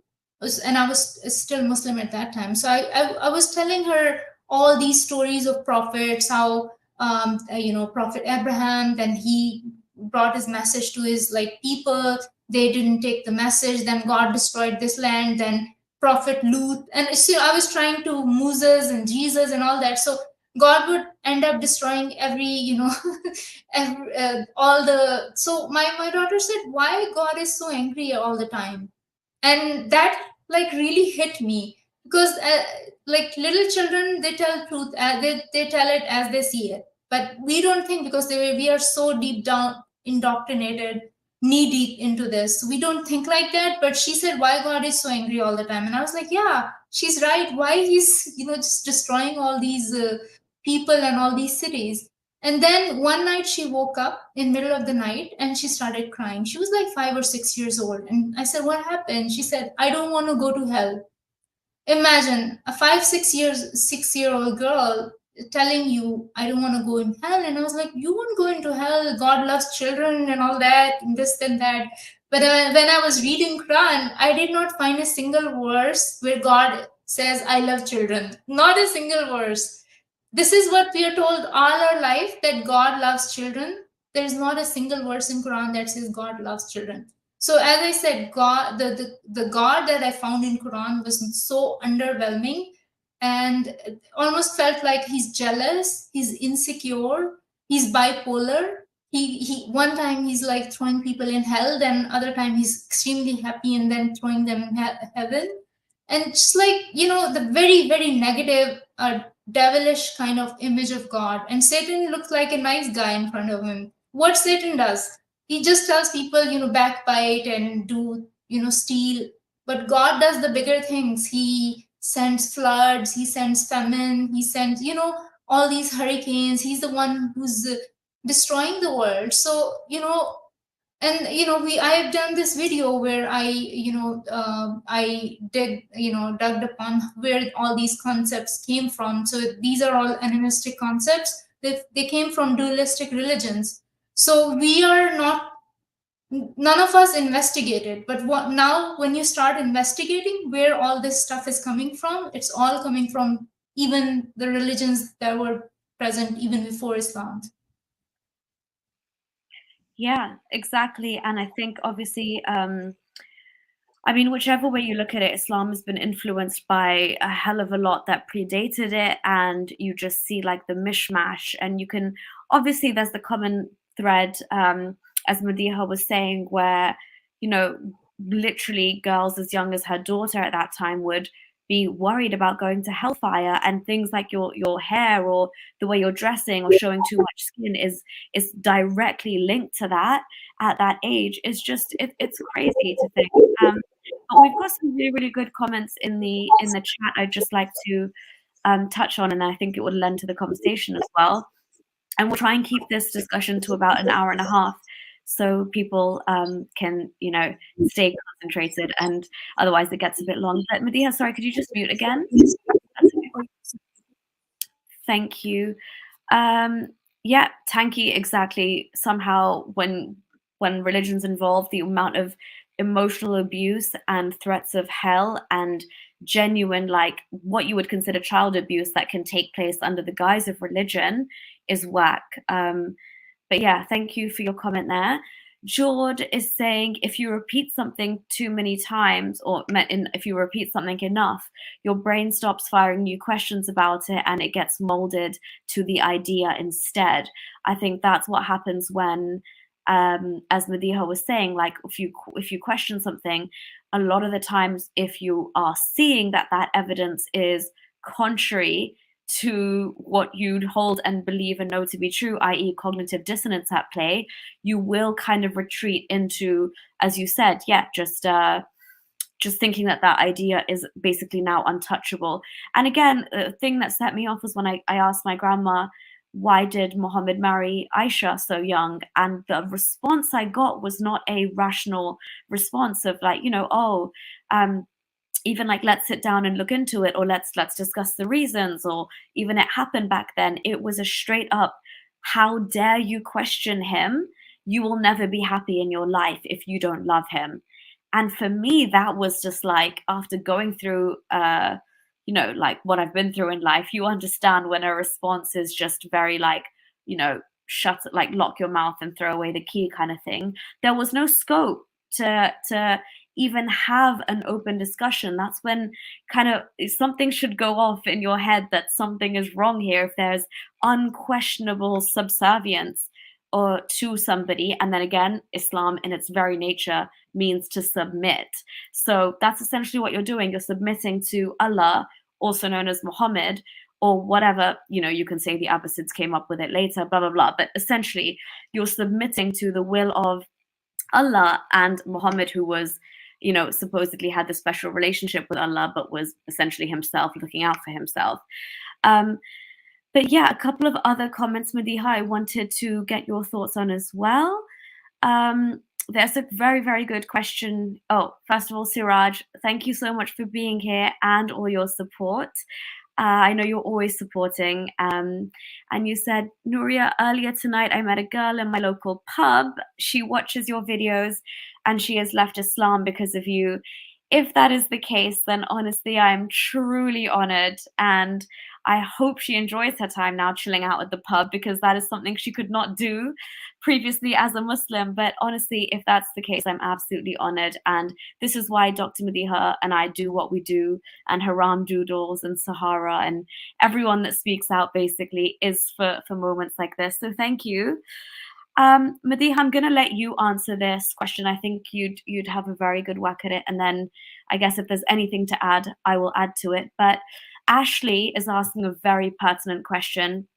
and I was still Muslim at that time, so I was telling her all these stories of prophets, how, Prophet Abraham, then he brought his message to his people. They didn't take the message. Then God destroyed this land. Then Prophet Lut. And so I was trying to Moses and Jesus and all that. So God would end up destroying every, all the. So my daughter said, why God is so angry all the time? And that really hit me, because little children, they tell truth, they tell it as they see it. But we don't think, because we are so deep down indoctrinated, knee deep into this, we don't think like that. But she said, why God is so angry all the time? And I was like, yeah, she's right. Why he's just destroying all these people and all these cities? And then one night she woke up in middle of the night and she started crying. She was like 5 or 6 years old. And I said, what happened? She said, I don't want to go to hell. Imagine a 6-year-old girl telling you, I don't want to go in hell. And I was like, you won't go into hell. God loves children and all that, and this and that. But when I was reading Quran, I did not find a single verse where God says, I love children. Not a single verse. This is what we are told all our life, that God loves children. There is not a single verse in Quran that says God loves children. So as I said, God, the God that I found in Quran was so underwhelming, and it almost felt like he's jealous, he's insecure, he's bipolar. He one time he's like throwing people in hell, then other time he's extremely happy and then throwing them in heaven. And just the very, very negative, devilish kind of image of God. And Satan looks like a nice guy in front of him. What Satan does, He just tells people, backbite and do, steal. But God does the bigger things. He sends floods, he sends famine, he sends, all these hurricanes. He's the one who's destroying the world. So, and I've done this video where I dug upon where all these concepts came from. So these are all animistic concepts. They came from dualistic religions. So we are not, none of us investigated, but now when you start investigating where all this stuff is coming from, it's all coming from even the religions that were present even before Islam. Yeah, exactly. And I think obviously, whichever way you look at it, Islam has been influenced by a hell of a lot that predated it, and you just see like the mishmash. And you can obviously, there's the common thread, as Madiha was saying, where literally girls as young as her daughter at that time would be worried about going to hellfire, and things like your hair or the way you're dressing or showing too much skin is directly linked to that at that age. It's crazy to think. But we've got some really, really good comments in the chat I'd just like to touch on, and I think it would lend to the conversation as well. And we'll try and keep this discussion to about an hour and a half, so people can, stay concentrated, and otherwise it gets a bit long. But Madiha, sorry, could you just mute again? Thank you. Yeah, Tanki, exactly. Somehow when religion's involved, the amount of emotional abuse and threats of hell and genuine, like what you would consider child abuse that can take place under the guise of religion is whack. But yeah, thank you for your comment there. Jord is saying, if you repeat something too many times, or if you repeat something enough, your brain stops firing new questions about it and it gets molded to the idea instead. I think that's what happens when, as Madiha was saying, like if you question something, a lot of the times, if you are seeing that evidence is contrary to what you'd hold and believe and know to be true, i.e. cognitive dissonance at play, you will kind of retreat into, as you said, just thinking that idea is basically now untouchable. And again, the thing that set me off was when I asked my grandma, why did Muhammad marry Aisha so young? And the response I got was not a rational response of like, even like, let's sit down and look into it, or let's discuss the reasons, or even it happened back then. It was a straight up, how dare you question him? You will never be happy in your life if you don't love him. And for me, that was just like, after going through, like what I've been through in life, you understand when a response is just very like, shut, like lock your mouth and throw away the key kind of thing. There was no scope to even have an open discussion. That's when kind of something should go off in your head that something is wrong here, if there's unquestionable subservience or to somebody. And then again, Islam in its very nature means to submit. So that's essentially what you're doing. You're submitting to Allah, also known as Muhammad, or whatever, you can say the Abbasids came up with it later, blah, blah, blah. But essentially, you're submitting to the will of Allah and Muhammad, who was, supposedly had this special relationship with Allah, but was essentially himself looking out for himself. But yeah, a couple of other comments, Madiha, I wanted to get your thoughts on as well. There's a very, very good question. Oh, first of all, Siraj, thank you so much for being here and all your support. I know you're always supporting. And you said, Nuria, earlier tonight I met a girl in my local pub. She watches your videos and she has left Islam because of you. If that is the case, then honestly, I'm truly honored. And I hope she enjoys her time now chilling out at the pub, because that is something she could not do previously as a Muslim. But honestly, if that's the case, I'm absolutely honored. And this is why Dr. Madiha and I do what we do, and Haram Doodles and Sahara and everyone that speaks out basically is for moments like this. So thank you. Madiha, I'm going to let you answer this question. I think you'd have a very good whack at it. And then I guess if there's anything to add, I will add to it. But Ashley is asking a very pertinent question.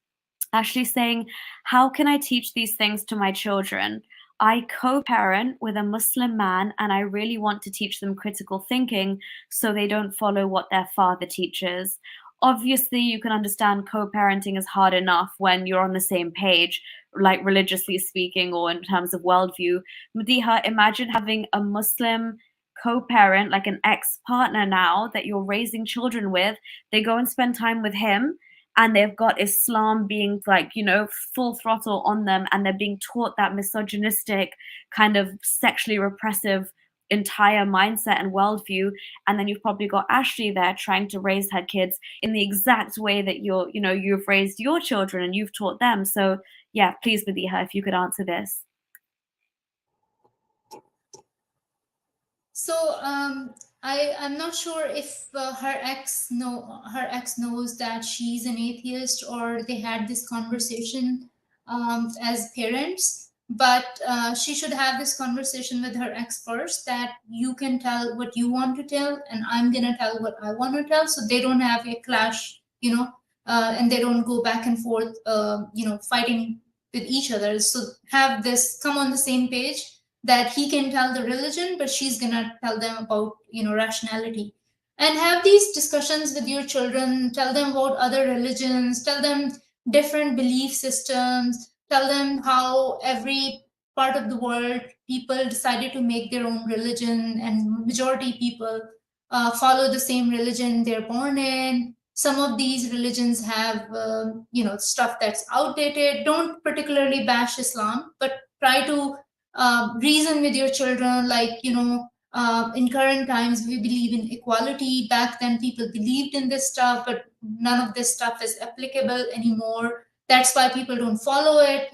Ashley's saying, how can I teach these things to my children? I co-parent with a Muslim man and I really want to teach them critical thinking so they don't follow what their father teaches. Obviously, you can understand co-parenting is hard enough when you're on the same page, like religiously speaking or in terms of worldview. Madiha, imagine having a Muslim co-parent, like an ex-partner now that you're raising children with. They go and spend time with him and they've got Islam being like, you know, full throttle on them, and they're being taught that misogynistic, kind of sexually repressive entire mindset and worldview. And then you've probably got Ashley there trying to raise her kids in the exact way that you've raised your children and you've taught them. So yeah, please, Madiha, if you could answer this. So I'm not sure if her ex knows that she's an atheist, or they had this conversation as parents. But she should have this conversation with her ex first, that you can tell what you want to tell, and I'm gonna tell what I want to tell, so they don't have a clash, and they don't go back and forth, fighting with each other. So have this come on the same page, that he can tell the religion, but she's gonna tell them about rationality. And have these discussions with your children. Tell them about other religions, tell them different belief systems, tell them how every part of the world people decided to make their own religion, and majority people follow the same religion they're born in. Some of these religions have stuff that's outdated. Don't particularly bash Islam, but try to reason with your children, like, in current times we believe in equality. Back then people believed in this stuff, but none of this stuff is applicable anymore. That's why people don't follow it.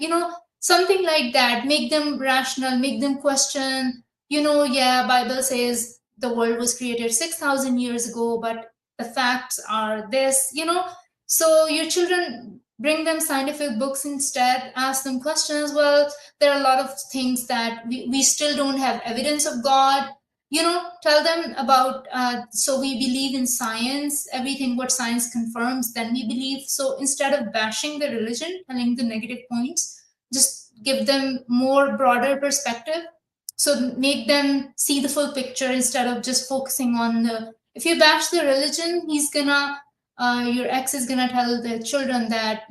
Something like that. Make them rational, make them question. Bible says the world was created 6,000 years ago, but the facts are this. So your children, bring them scientific books instead. Ask them questions. Well, there are a lot of things that we still don't have evidence of God. Tell them about, so we believe in science. Everything what science confirms, then we believe. So instead of bashing the religion, telling the negative points, just give them more broader perspective. So make them see the full picture instead of just focusing on if you bash the religion, your ex is gonna tell the children that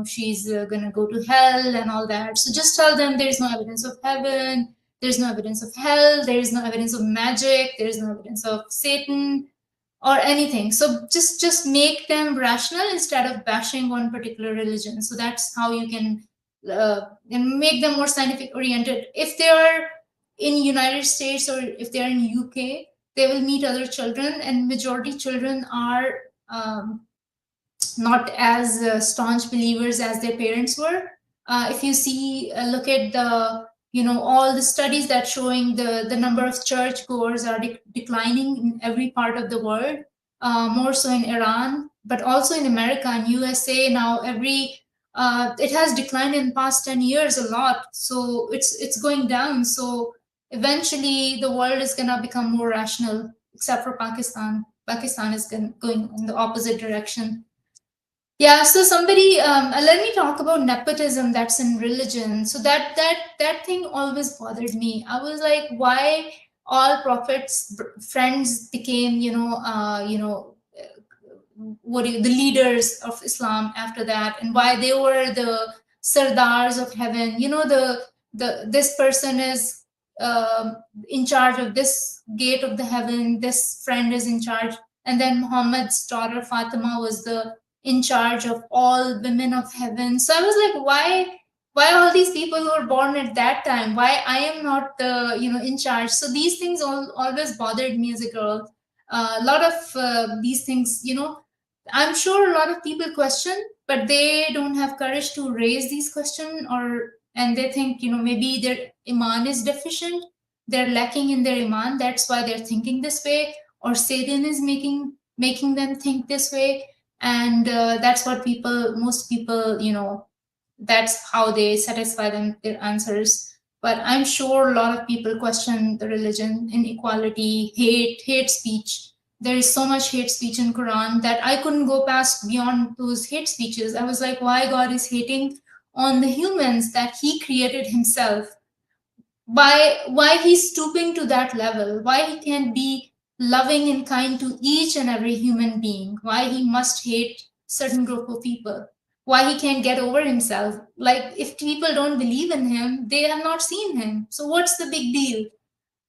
she's gonna go to hell and all that. So just tell them there's no evidence of heaven, there's no evidence of hell, there is no evidence of magic, there is no evidence of Satan or anything. So just make them rational instead of bashing one particular religion. So that's how you can and make them more scientific oriented. If they are in United States or if they are in UK, they will meet other children, and majority children are not as staunch believers as their parents were. If you see, look at the all the studies that showing the number of church goers are declining in every part of the world, more so in Iran, but also in America and USA now. It has declined in the past 10 years a lot, so it's going down. So eventually the world is going to become more rational, except for Pakistan is going in the opposite direction. Yeah, so somebody let me talk about nepotism that's in religion. So that thing always bothered me. I was like, why all prophets friends became the leaders of Islam after that, and why they were the sardars of heaven. This person is in charge of this gate of the heaven, this friend is in charge, and then Muhammad's daughter Fatima was in charge of all women of heaven. So I was like, why all these people who were born at that time, why I am not in charge? So these things always bothered me as a girl. A lot of these things, I'm sure a lot of people question, but they don't have courage to raise these questions, and they think maybe their iman is deficient, they're lacking in their iman, that's why they're thinking this way, or Satan is making them think this way. And that's what most people that's how they satisfy their answers. But I'm sure a lot of people question the religion, inequality, hate speech. There is so much hate speech in Quran that I couldn't go beyond those hate speeches. I was like, why God is hating on the humans that he created himself? why he's stooping to that level, why he can't be loving and kind to each and every human being, why he must hate certain group of people, why he can't get over himself. Like, if people don't believe in him, they have not seen him, so what's the big deal?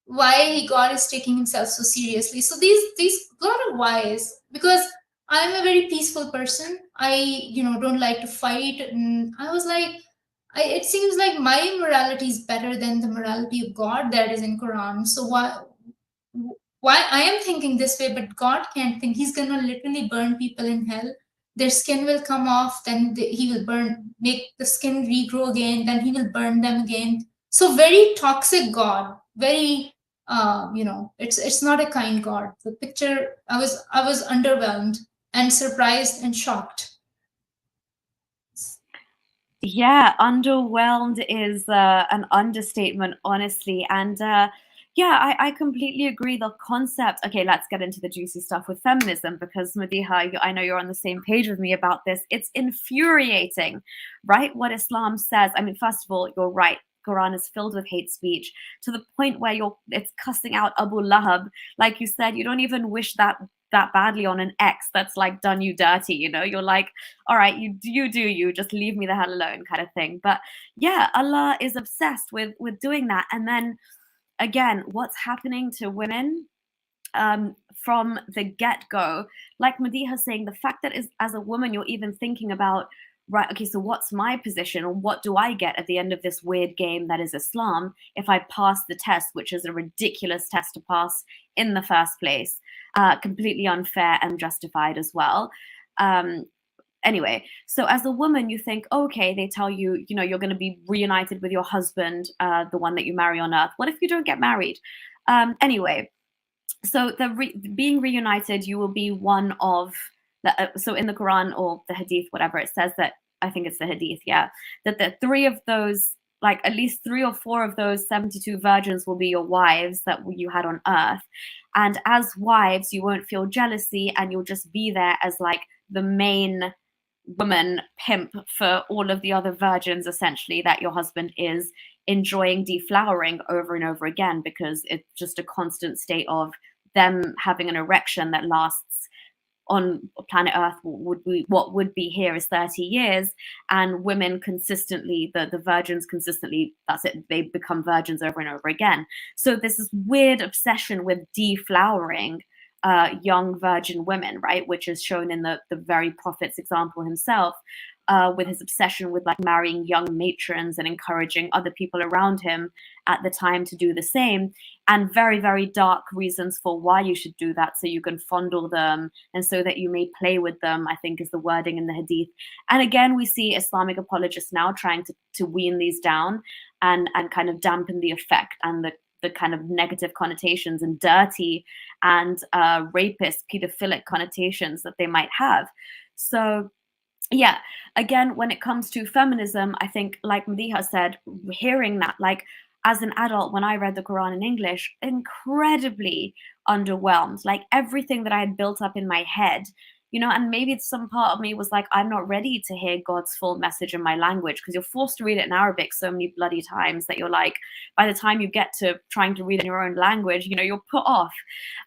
Why God is taking himself so seriously? So these lot of whys, because I'm a very peaceful person. I, don't like to fight, and I was like, it seems like my morality is better than the morality of God that is in Quran. So why I am thinking this way, but God can't think. He's gonna literally burn people in hell. Their skin will come off, then he will make the skin regrow again, then he will burn them again. So very toxic God, very it's not a kind God. The picture, I was underwhelmed and surprised and shocked. Yeah, underwhelmed is an understatement, honestly. And yeah, I completely agree. The concept. Okay, let's get into the juicy stuff with feminism, because Madiha, I know you're on the same page with me about this. It's infuriating, right? What Islam says. I mean, first of all, you're right. Quran is filled with hate speech to the point where it's cussing out Abu Lahab. Like you said, you don't even wish that badly on an ex that's like done you dirty, you're like, all right, you do you, just leave me the hell alone, kind of thing. But yeah, Allah is obsessed with doing that. And then again, what's happening to women from the get-go, like Madiha saying, the fact that as a woman you're even thinking about, right, okay, so what's my position, or what do I get at the end of this weird game that is Islam if I pass the test, which is a ridiculous test to pass in the first place, completely unfair and justified as well. Anyway, so as a woman, you think, okay, they tell you, you're going to be reunited with your husband, the one that you marry on earth. What if you don't get married? Anyway, so being reunited, you will be one of so in the Quran or the Hadith, whatever, it says that, I think it's the Hadith, yeah, that the three of those, like at least 3 or 4 of those 72 virgins will be your wives that you had on earth. And as wives, you won't feel jealousy, and you'll just be there as like the main woman pimp for all of the other virgins, essentially, that your husband is enjoying deflowering over and over again, because it's just a constant state of them having an erection that lasts on planet Earth what would be here is 30 years, and women consistently, the virgins consistently, that's it, they become virgins over and over again. So there's this weird obsession with deflowering young virgin women, right, which is shown in the very Prophet's example himself, with his obsession with like marrying young matrons and encouraging other people around him at the time to do the same, and very, very dark reasons for why you should do that, so you can fondle them and so that you may play with them, I think is the wording in the Hadith. And again, we see Islamic apologists now trying to wean these down and kind of dampen the effect and the kind of negative connotations and dirty and rapist, pedophilic connotations that they might have. So yeah, again, when it comes to feminism, I think, like Madiha said, hearing that, like, as an adult, when I read the Quran in English, incredibly underwhelmed. Like everything that I had built up in my head, and maybe some part of me was like, I'm not ready to hear God's full message in my language, because you're forced to read it in Arabic so many bloody times that you're like, by the time you get to trying to read in your own language, you're put off.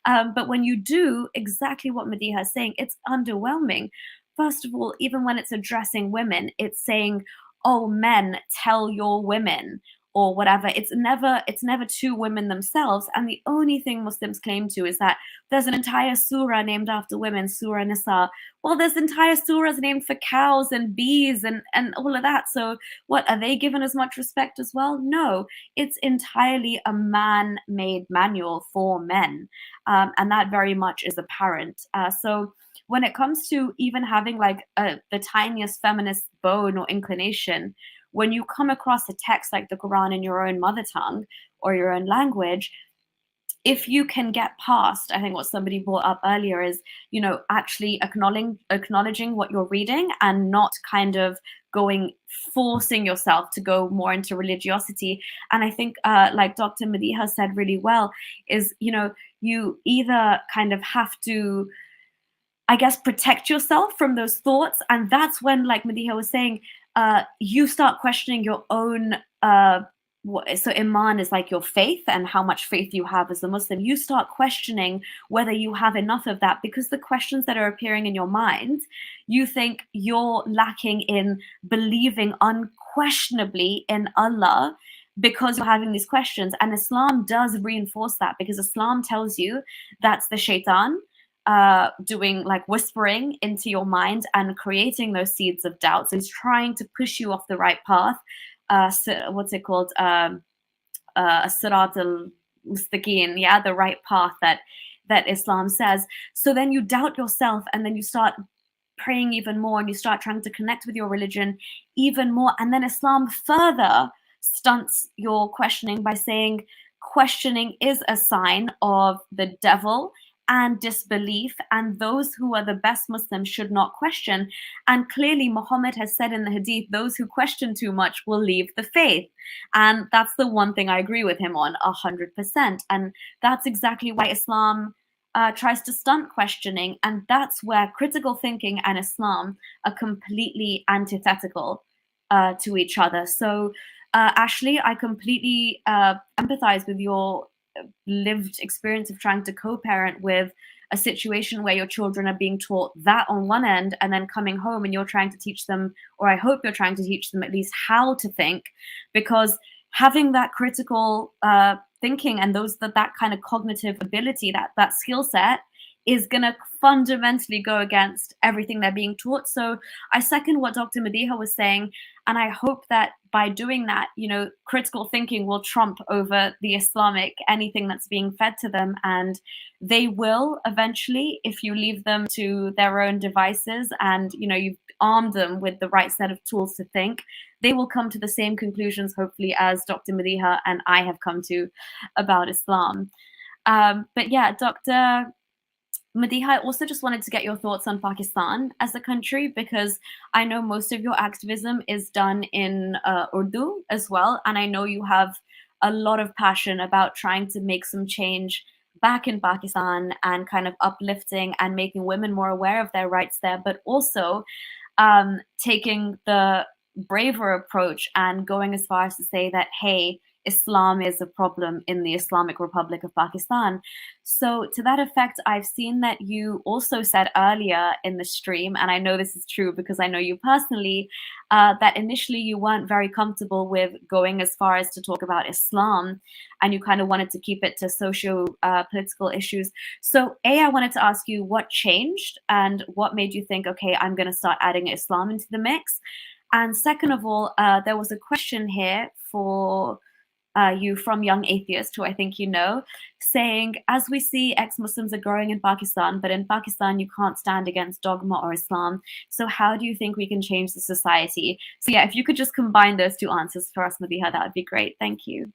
But when you do exactly what Madiha is saying, it's underwhelming. First of all, even when it's addressing women, it's saying, oh, men, tell your women, or whatever. It's never to women themselves. And the only thing Muslims claim to is that there's an entire surah named after women, Surah Nisa. Well, there's entire surahs named for cows and bees and all of that. So what, are they given as much respect as well? No, it's entirely a man-made manual for men. And that very much is apparent. So when it comes to even having like the tiniest feminist bone or inclination, when you come across a text like the Quran in your own mother tongue or your own language, if you can get past, I think what somebody brought up earlier is, actually acknowledging what you're reading and not kind of forcing yourself to go more into religiosity. And I think like Dr. Madiha said really well is, you either kind of have to, I guess, protect yourself from those thoughts. And that's when, like Madiha was saying, you start questioning your own so iman is like your faith and how much faith you have as a Muslim. You start questioning whether you have enough of that, because the questions that are appearing in your mind, you think you're lacking in believing unquestionably in Allah because you're having these questions. And Islam does reinforce that, because Islam tells you that's the shaitan doing like whispering into your mind and creating those seeds of doubt. So he's trying to push you off the right path. What's it called? Sirat al-Mustaqim, yeah, the right path that Islam says. So then you doubt yourself, and then you start praying even more, and you start trying to connect with your religion even more. And then Islam further stunts your questioning by saying questioning is a sign of the devil and disbelief, and those who are the best Muslims should not question. And clearly Muhammad has said in the hadith, those who question too much will leave the faith. And that's the one thing I agree with him on 100%. And that's exactly why Islam tries to stunt questioning. And that's where critical thinking and Islam are completely antithetical to each other. So Ashley, I completely empathize with your lived experience of trying to co-parent with a situation where your children are being taught that on one end, and then coming home and you're trying to teach them, or I hope you're trying to teach them at least how to think, because having that critical thinking and that kind of cognitive ability, that skill set, is going to fundamentally go against everything they're being taught. So I second what Dr. Madiha was saying, and I hope that by doing that, critical thinking will trump over the Islamic anything that's being fed to them, and they will eventually, if you leave them to their own devices and you've armed them with the right set of tools to think, they will come to the same conclusions, hopefully, as Dr. Madiha and I have come to about Islam. But yeah, Dr. Madiha, I also just wanted to get your thoughts on Pakistan as a country, because I know most of your activism is done in Urdu as well. And I know you have a lot of passion about trying to make some change back in Pakistan and kind of uplifting and making women more aware of their rights there, but also taking the braver approach and going as far as to say that, hey, Islam is a problem in the Islamic Republic of Pakistan. So to that effect, I've seen that you also said earlier in the stream, and I know this is true because I know you personally, that initially you weren't very comfortable with going as far as to talk about Islam, and you kind of wanted to keep it to socio-political issues. So I wanted to ask you what changed and what made you think, okay, I'm going to start adding Islam into the mix. And second of all, there was a question here for you from Young Atheist, who I think you know, saying, as we see ex-Muslims are growing in Pakistan, but in Pakistan you can't stand against dogma or Islam. So how do you think we can change the society? So yeah, if you could just combine those two answers for us, Madiha, that would be great. Thank you.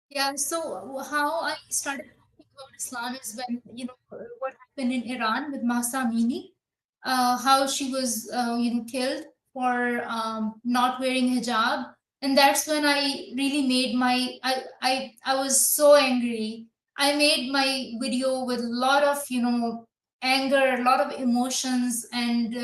Yeah, so how I started talking about Islam is when, what happened in Iran with Mahsa Amini, how she was, killed for not wearing hijab. And that's when I really made I was so angry. I made my video with a lot of, anger, a lot of emotions. And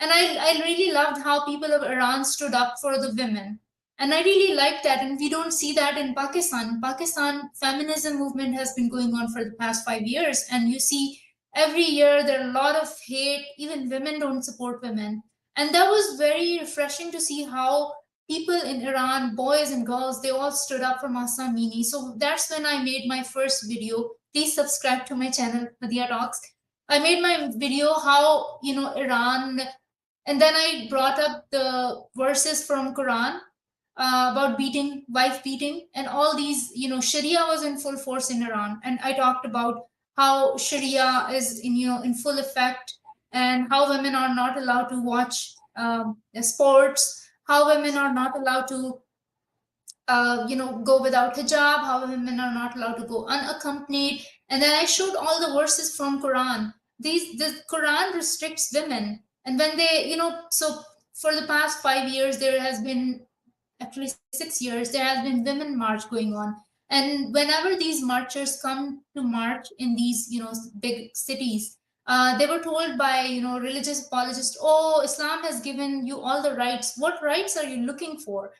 I really loved how people of Iran stood up for the women. And I really like that. And we don't see that in Pakistan. In Pakistan, feminism movement has been going on for the past 5 years. And you see every year there are a lot of hate. Even women don't support women. And that was very refreshing to see how people in Iran, boys and girls, they all stood up for Mahsa Amini. So that's when I made my first video. Please subscribe to my channel, Madiha Talks. I made my video how, Iran, and then I brought up the verses from Quran about wife beating, and all these, Sharia was in full force in Iran. And I talked about how Sharia is in full effect, and how women are not allowed to watch sports, how women are not allowed to go without hijab, how women are not allowed to go unaccompanied. And then I showed all the verses from Quran. The Quran restricts women. And when they, so for the past 5 years, there has been, actually 6 years, there has been women march going on. And whenever these marchers come to march in these, big cities, They were told by, religious apologists, oh, Islam has given you all the rights. What rights are you looking for?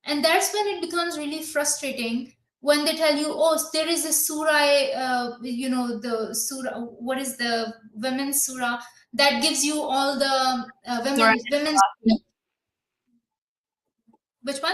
And that's when it becomes really frustrating, when they tell you, oh, there is a surah, the surah, what is the women's surah that gives you all the women's. Which one?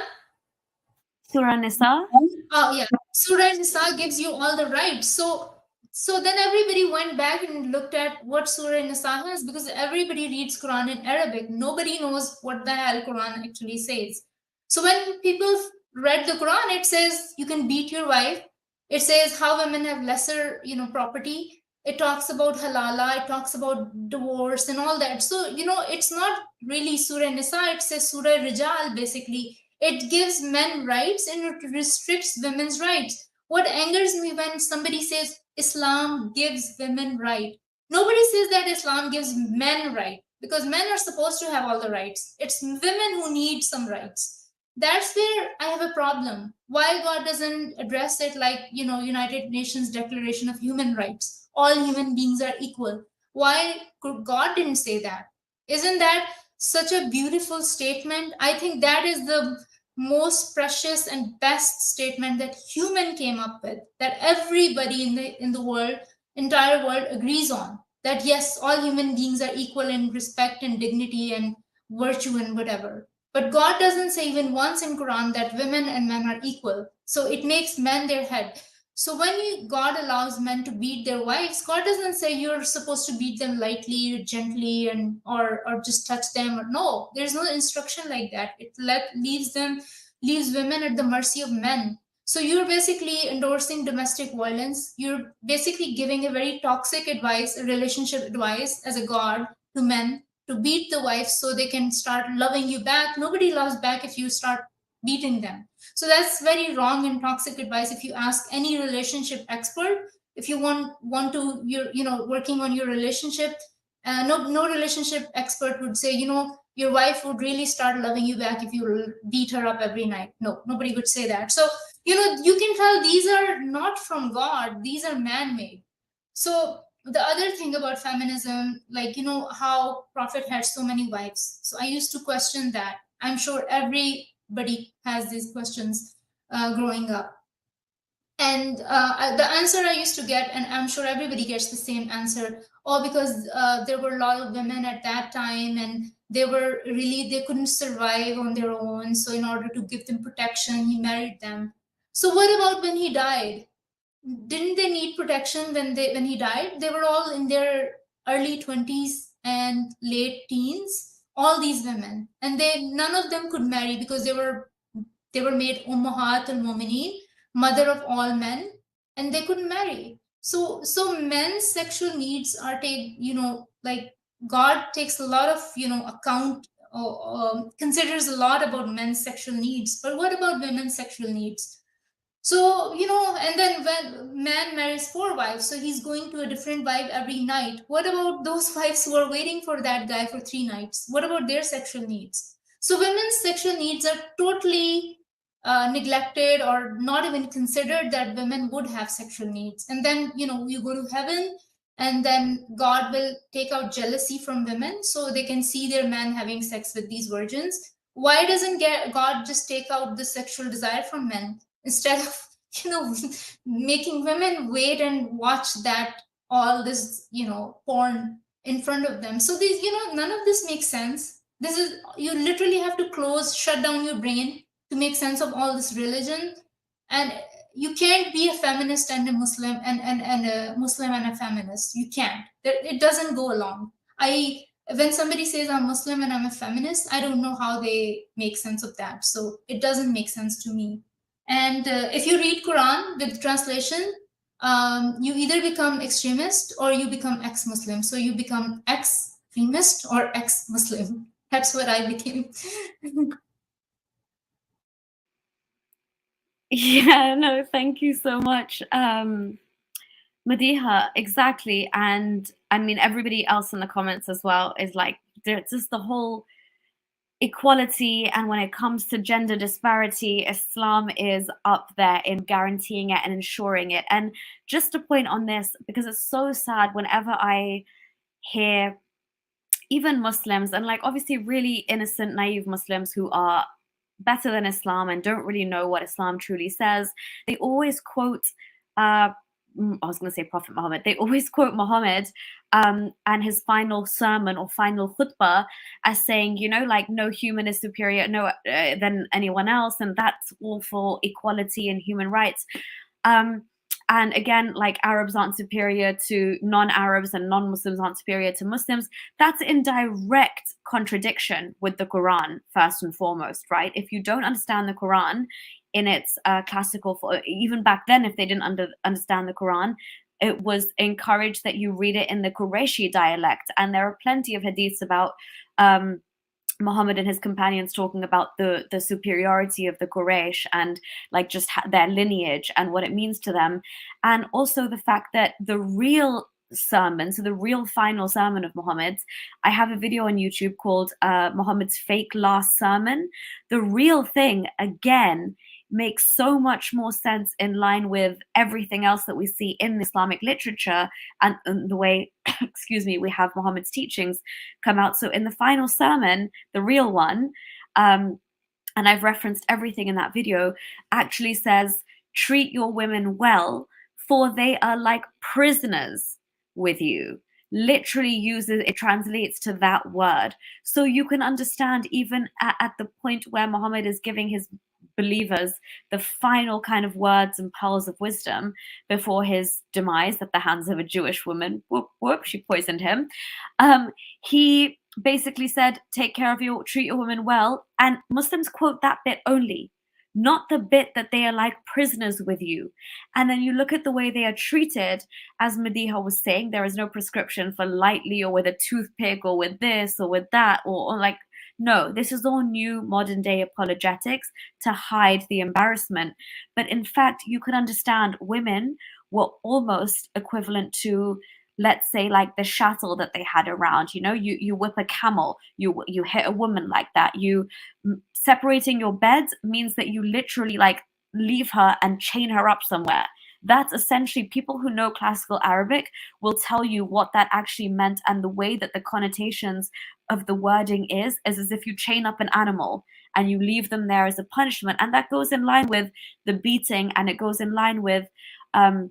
Surah Nisa. Oh yeah, Surah Nisa gives you all the rights. So then everybody went back and looked at what Surah Nisa has, because everybody reads Quran in Arabic. Nobody knows what the hell Quran actually says. So when people read the Quran, it says you can beat your wife. It says how women have lesser, property. It talks about halala. It talks about divorce and all that. So, it's not really Surah Nisa. It's a Surah Rijal, basically. It gives men rights and it restricts women's rights. What angers me when somebody says Islam gives women right. Nobody says that Islam gives men right, because men are supposed to have all the rights. It's women who need some rights. That's where I have a problem. Why God doesn't address it like, United Nations Declaration of Human Rights. All human beings are equal. Why God didn't say that? Isn't that such a beautiful statement? I think that is the most precious and best statement that human came up with, that everybody in the world, entire world, agrees on, that yes, all human beings are equal in respect and dignity and virtue and whatever. But God doesn't say even once in Quran that women and men are equal. So it makes men their head. So when God allows men to beat their wives, God doesn't say you're supposed to beat them lightly, gently, and or just touch them. No, there's no instruction like that. It leaves women at the mercy of men. So you're basically endorsing domestic violence. You're basically giving a very toxic advice, a relationship advice as a God to men, to beat the wife so they can start loving you back. Nobody loves back if you start beating them. So that's very wrong and toxic advice. If you ask any relationship expert, if you want to, you're working on your relationship, no relationship expert would say, your wife would really start loving you back if you beat her up every night. No, nobody would say that. So, you can tell these are not from God. These are man-made. So the other thing about feminism, like, how Prophet had so many wives. So I used to question that. I'm sure everybody has these questions growing up. And the answer I used to get, and I'm sure everybody gets the same answer, because there were a lot of women at that time, and they couldn't survive on their own. So in order to give them protection, he married them. So what about when he died? Didn't they need protection when he died? They were all in their early 20s and late teens, all these women, and none of them could marry because they were made ummahat al-mu'minin, mother of all men, and they couldn't marry. So men's sexual needs are like, God takes a lot of account, considers a lot about men's sexual needs. But what about women's sexual needs? So, and then when man marries 4 wives, so he's going to a different wife every night. What about those wives who are waiting for that guy for 3 nights? What about their sexual needs? So women's sexual needs are totally neglected, or not even considered that women would have sexual needs. And then, you go to heaven, and then God will take out jealousy from women so they can see their men having sex with these virgins. Why doesn't God just take out the sexual desire from men, instead of making women wait and watch that all this porn in front of them? So these, none of this makes sense. This is, you literally have to shut down your brain to make sense of all this religion. And you can't be a feminist and a Muslim, and a Muslim and a feminist. You can't. It doesn't go along. When somebody says I'm Muslim and I'm a feminist, I don't know how they make sense of that. So it doesn't make sense to me. And if you read Quran with translation, you either become extremist or you become ex-Muslim. So you become ex-femist or ex-Muslim. That's what I became. Yeah, no, thank you so much. Madiha, exactly. And I mean, everybody else in the comments as well is like, just the whole equality. And when it comes to gender disparity, Islam is up there in guaranteeing it and ensuring it. And just to point on this, because it's so sad whenever I hear even Muslims, and like obviously really innocent, naive Muslims who are better than Islam and don't really know what Islam truly says, they always quote, I was going to say Prophet Muhammad, they always quote Muhammad and his final sermon or final khutbah as saying, you know, like no human is superior than anyone else, and that's all for equality and human rights. And again, like Arabs aren't superior to non-Arabs and non-Muslims aren't superior to Muslims. That's in direct contradiction with the Quran, first and foremost, right? If you don't understand the Quran in its classical form, even back then, if they didn't understand the Quran, it was encouraged that you read it in the Qurayshi dialect. And there are plenty of hadiths about Muhammad and his companions talking about the superiority of the Quraysh and like just their lineage and what it means to them. And also the fact that the real sermon, so the real final sermon of Muhammad's, I have a video on YouTube called Muhammad's Fake Last Sermon. The real thing, again, makes so much more sense in line with everything else that we see in Islamic literature and the way, excuse me, we have Muhammad's teachings come out. So in the final sermon, the real one, and I've referenced everything in that video, actually says, treat your women well, for they are like prisoners with you. Literally uses, it translates to that word. So you can understand even at the point where Muhammad is giving his believers the final kind of words and pearls of wisdom before his demise at the hands of a Jewish woman. Whoop, whoop, she poisoned him. He basically said, treat your women well. And Muslims quote that bit only, not the bit that they are like prisoners with you. And then you look at the way they are treated, as Madiḥah was saying, there is no prescription for lightly or with a toothpick or with this or with that or like, no, this is all new modern day apologetics to hide the embarrassment. But in fact, you could understand women were almost equivalent to, let's say, like the shuttle that they had around. You know, you whip a camel, you hit a woman like that. Separating your beds means that you literally like leave her and chain her up somewhere. That's essentially, people who know classical Arabic will tell you what that actually meant, and the way that the connotations of the wording is as if you chain up an animal and you leave them there as a punishment. And that goes in line with the beating, and it goes in line with Umar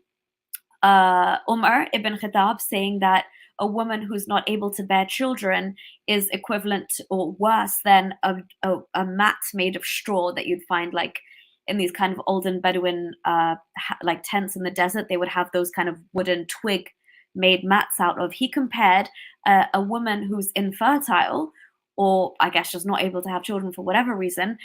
ibn Khattab saying that a woman who's not able to bear children is equivalent to, or worse than a mat made of straw that you'd find like in these kind of olden Bedouin like tents in the desert. They would have those kind of wooden twig made mats out of. He compared a woman who's infertile, or I guess just not able to have children for whatever reason,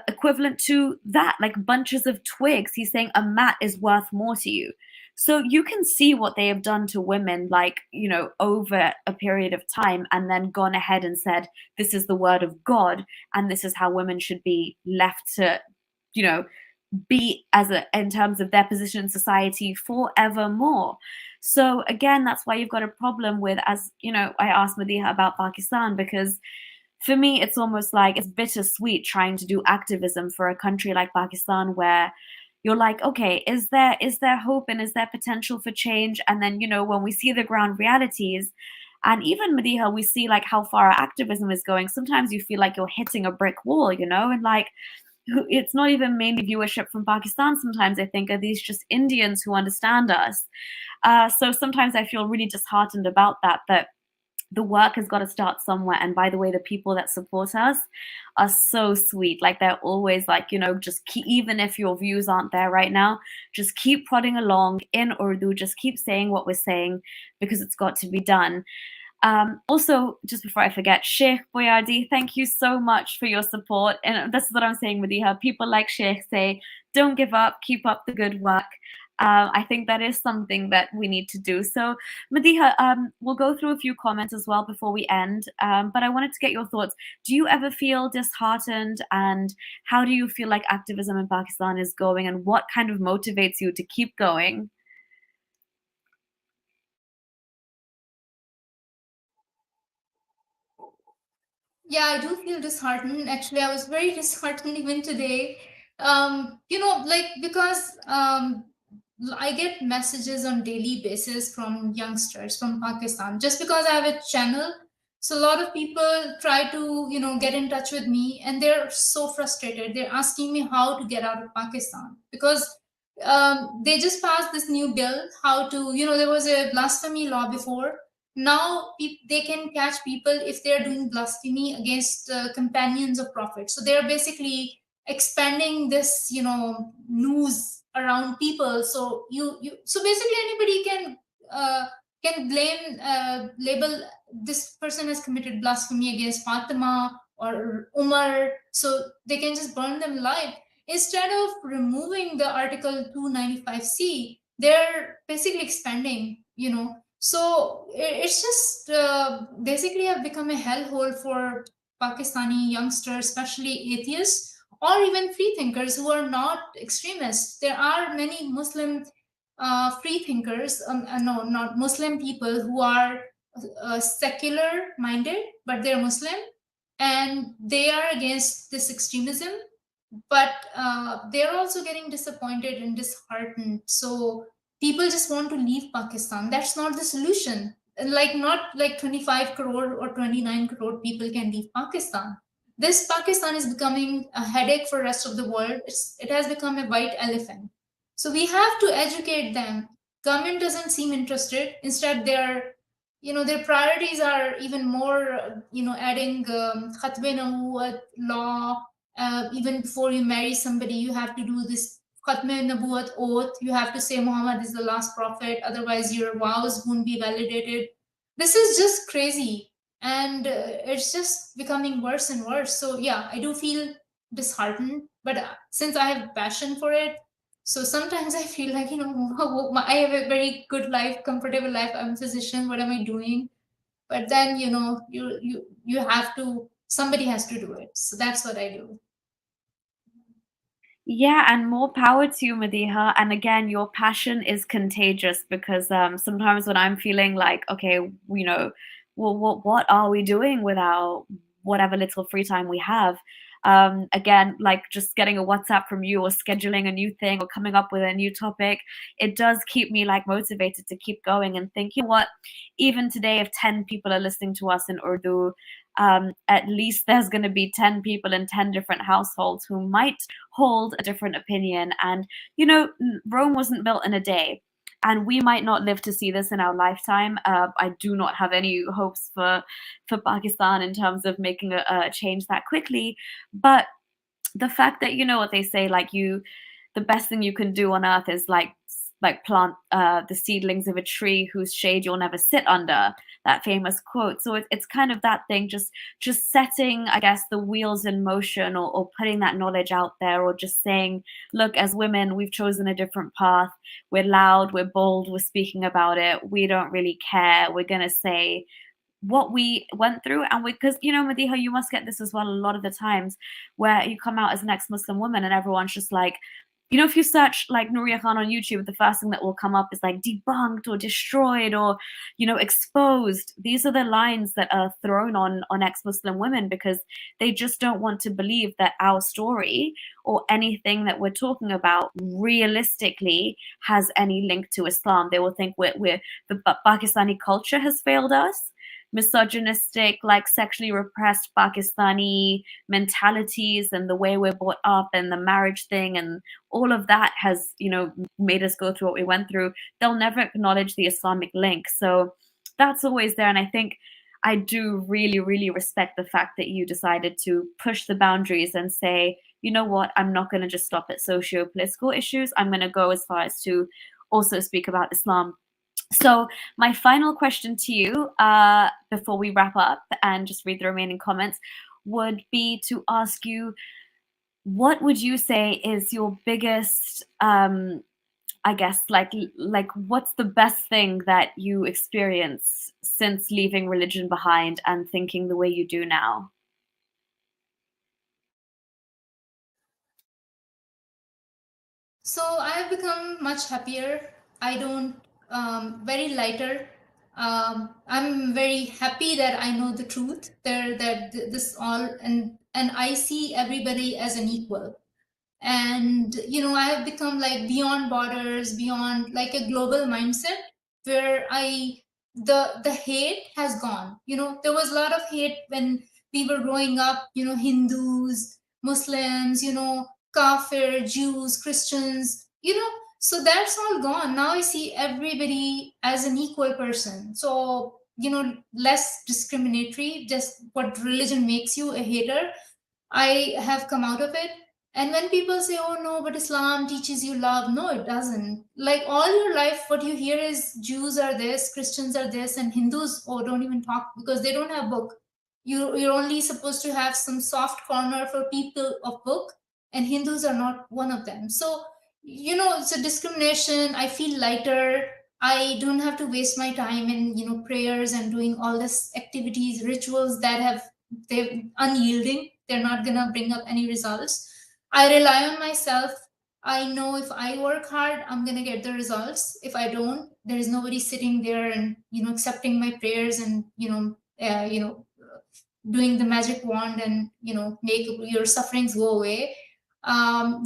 equivalent to that, like bunches of twigs. He's saying a mat is worth more to you. So you can see what they have done to women, like, you know, over a period of time, and then gone ahead and said, this is the word of God, and this is how women should be left to, you know, be in terms of their position in society forevermore. So again, that's why you've got a problem with, as you know, I asked Madiḥah about Pakistan, because for me, it's almost like it's bittersweet trying to do activism for a country like Pakistan, where you're like, okay, is there hope and is there potential for change? And then, you know, when we see the ground realities, and even Madiḥah, we see like how far our activism is going. Sometimes you feel like you're hitting a brick wall, you know, and like, it's not even mainly viewership from Pakistan. Sometimes I think, are these just Indians who understand us? So sometimes I feel really disheartened about that, but the work has got to start somewhere. And by the way, the people that support us are so sweet. Like they're always like, you know, just keep, even if your views aren't there right now, just keep prodding along in Urdu, just keep saying what we're saying, because it's got to be done. Also, just before I forget, Sheikh Boyardi, thank you so much for your support. And this is what I'm saying, Madiḥah. People like Sheikh say, don't give up, keep up the good work. I think that is something that we need to do. So, Madiḥah, we'll go through a few comments as well before we end. But I wanted to get your thoughts. Do you ever feel disheartened? And how do you feel like activism in Pakistan is going? And what kind of motivates you to keep going? Yeah, I do feel disheartened. Actually, I was very disheartened even today. You know, like because I get messages on daily basis from youngsters from Pakistan, just because I have a channel. So a lot of people try to, get in touch with me, and they're so frustrated. They're asking me how to get out of Pakistan, because they just passed this new bill, how to, there was a blasphemy law before. Now they can catch people if they're doing blasphemy against companions of Prophet. So they're basically expanding this, news around people. So so basically anybody can label this person has committed blasphemy against Fatima or Umar, so they can just burn them alive. Instead of removing the Article 295C, they're basically expanding, So it's just basically have become a hellhole for Pakistani youngsters, especially atheists or even free thinkers who are not extremists. There are many Muslim free thinkers, no, not Muslim people who are secular minded, but they're Muslim, and they are against this extremism, but they're also getting disappointed and disheartened. So people just want to leave Pakistan. That's not the solution. Like, not like 25 crore or 29 crore people can leave Pakistan. This Pakistan is becoming a headache for rest of the world. It has become a white elephant. So we have to educate them. Government doesn't seem interested. Instead, their priorities are even more, adding khatme nabuwat law. Even before you marry somebody, you have to do this khatme nabuwat oath. You have to say Muhammad is the last prophet, otherwise your vows won't be validated. This is just crazy, and it's just becoming worse and worse. So yeah, I do feel disheartened, but since I have passion for it, so sometimes I feel like, I have a very good life, comfortable life. I'm a physician. What am I doing? But then, you have to. Somebody has to do it. So that's what I do. Yeah, and more power to you, Madiha. And again, your passion is contagious, because sometimes when I'm feeling like, okay, well, what are we doing with our whatever little free time we have? Again, like just getting a WhatsApp from you or scheduling a new thing or coming up with a new topic, it does keep me like motivated to keep going and think, what, even today, if 10 people are listening to us in Urdu, at least there's going to be 10 people in 10 different households who might hold a different opinion. And, Rome wasn't built in a day. And we might not live to see this in our lifetime. I do not have any hopes for Pakistan in terms of making a change that quickly. But the fact that, what they say, like the best thing you can do on earth is like plant the seedlings of a tree whose shade you'll never sit under, that famous quote. So it's kind of that thing, just setting, I guess, the wheels in motion, or putting that knowledge out there, or just saying, look, as women, we've chosen a different path. We're loud, we're bold, we're speaking about it. We don't really care. We're going to say what we went through. And because, Madiha, you must get this as well a lot of the times, where you come out as an ex-Muslim woman and everyone's just like, if you search like Nuria Khan on YouTube, the first thing that will come up is like debunked or destroyed or, exposed. These are the lines that are thrown on ex-Muslim women, because they just don't want to believe that our story or anything that we're talking about realistically has any link to Islam. They will think the Pakistani culture has failed us. Misogynistic, like sexually repressed Pakistani mentalities and the way we're brought up and the marriage thing and all of that has, made us go through what we went through. They'll never acknowledge the Islamic link. So that's always there. And I think I do really, really respect the fact that you decided to push the boundaries and say, you know what, I'm not going to just stop at socio-political issues. I'm going to go as far as to also speak about Islam. So my final question to you, before we wrap up and just read the remaining comments, would be to ask you, what would you say is your biggest, I guess, like what's the best thing that you experienced since leaving religion behind and thinking the way you do now? So I have become much happier. I don't, very lighter. I'm very happy that I know the truth. That this all, and I see everybody as an equal. And I have become like beyond borders, beyond like a global mindset, where the hate has gone. There was a lot of hate when we were growing up, Hindus, Muslims, kafir, Jews, Christians, so that's all gone. Now I see everybody as an equal person. So, less discriminatory, just what religion makes you a hater. I have come out of it. And when people say, oh no, but Islam teaches you love, no, it doesn't. Like all your life, what you hear is Jews are this, Christians are this, and Hindus, oh, don't even talk because they don't have book. You're only supposed to have some soft corner for people of book, and Hindus are not one of them. So, it's a discrimination. I feel lighter. I don't have to waste my time in, prayers and doing all this activities, rituals that they're unyielding. They're not gonna bring up any results. I rely on myself. I know if I work hard, I'm gonna get the results. If I don't, there is nobody sitting there and accepting my prayers and doing the magic wand and make your sufferings go away.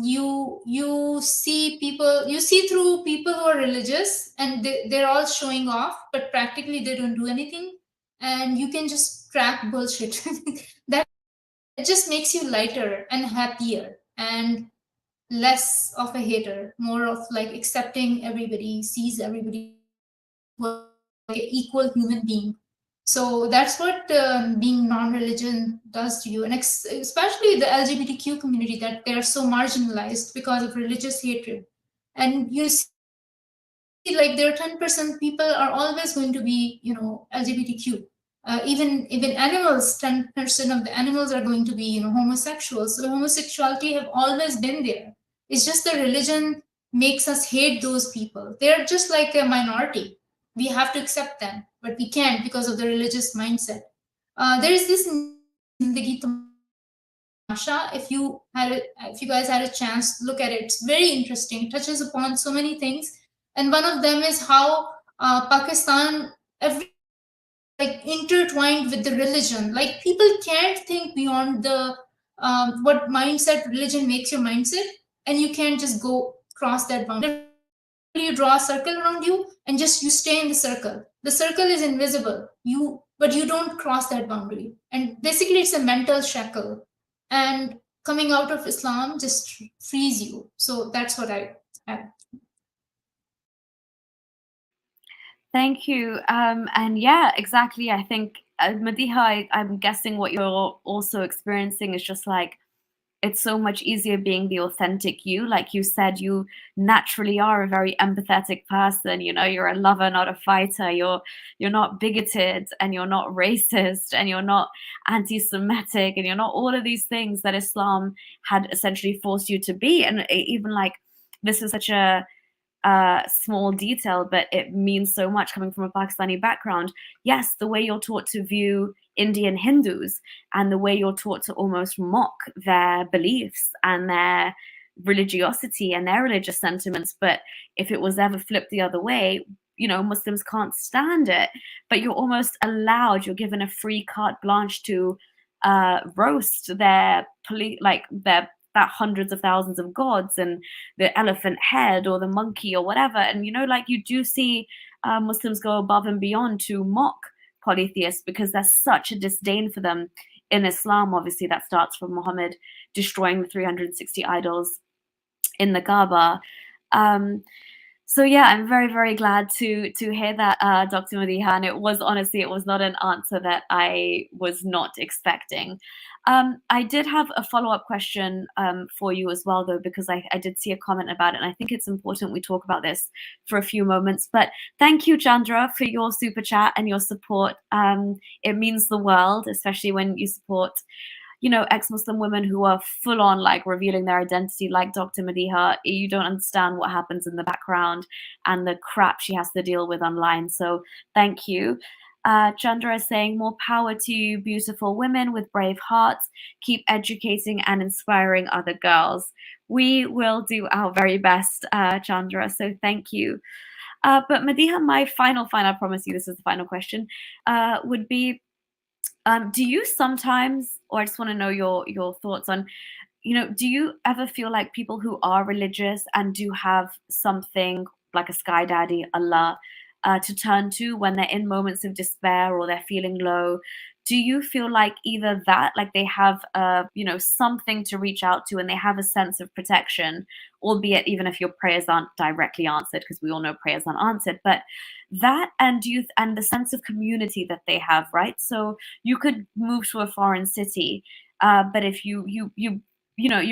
You see through people who are religious and they're all showing off, but practically they don't do anything, and you can just crack bullshit. That it just makes you lighter and happier and less of a hater, more of like accepting everybody, sees everybody like an equal human being. So that's what being non-religion does to you, and especially the LGBTQ community, that they are so marginalized because of religious hatred. And you see, like there are 10% people are always going to be, LGBTQ. Even animals, 10% of the animals are going to be, homosexuals. So homosexuality have always been there. It's just the religion makes us hate those people. They're just like a minority. We have to accept them, but we can't because of the religious mindset. There is this Zindagi. If you guys had a chance to look at it, it's very interesting. It touches upon so many things, and one of them is how Pakistan like intertwined with the religion. Like people can't think beyond the what mindset religion makes your mindset, and you can't just go cross that boundary. You draw a circle around you, and just you stay in the circle. The circle is invisible. But you don't cross that boundary, and basically it's a mental shackle. And coming out of Islam just frees you. So that's what I. Thank you. And yeah, exactly. I think, Madiha, I'm guessing what you're also experiencing is just like, it's so much easier being the authentic you. Like you said, you naturally are a very empathetic person. You're a lover, not a fighter. You're not bigoted, and you're not racist, and you're not anti-Semitic, and you're not all of these things that Islam had essentially forced you to be. And even like, this is such a small detail, but it means so much coming from a Pakistani background. Yes, the way you're taught to view Indian Hindus and the way you're taught to almost mock their beliefs and their religiosity and their religious sentiments. But if it was ever flipped the other way, Muslims can't stand it. But you're almost allowed, you're given a free carte blanche to roast their that hundreds of thousands of gods and the elephant head or the monkey or whatever. And, like you do see Muslims go above and beyond to mock polytheists because there's such a disdain for them in Islam. Obviously, that starts from Muhammad destroying the 360 idols in the Kaaba. So yeah, I'm very, very glad to hear that, Dr. Madiha. And it was not an answer that I was not expecting. I did have a follow-up question for you as well, though, because I did see a comment about it, and I think it's important we talk about this for a few moments. But thank you, Chandra, for your super chat and your support. It means the world, especially when you support ex-Muslim women who are full on like revealing their identity, like Dr. Madiha. You don't understand what happens in the background and the crap she has to deal with online. So thank you. Chandra is saying, more power to you, beautiful women with brave hearts. Keep educating and inspiring other girls. We will do our very best, Chandra. So thank you. But Madiha, my final, I promise you this is the final question, would be, do you sometimes, or I just want to know your thoughts on, do you ever feel like people who are religious and do have something like a sky daddy, Allah, to turn to when they're in moments of despair or they're feeling low? Do you feel like either that, like they have, something to reach out to and they have a sense of protection, albeit even if your prayers aren't directly answered, because we all know prayers aren't answered, but that and and the sense of community that they have, right? So you could move to a foreign city, but if you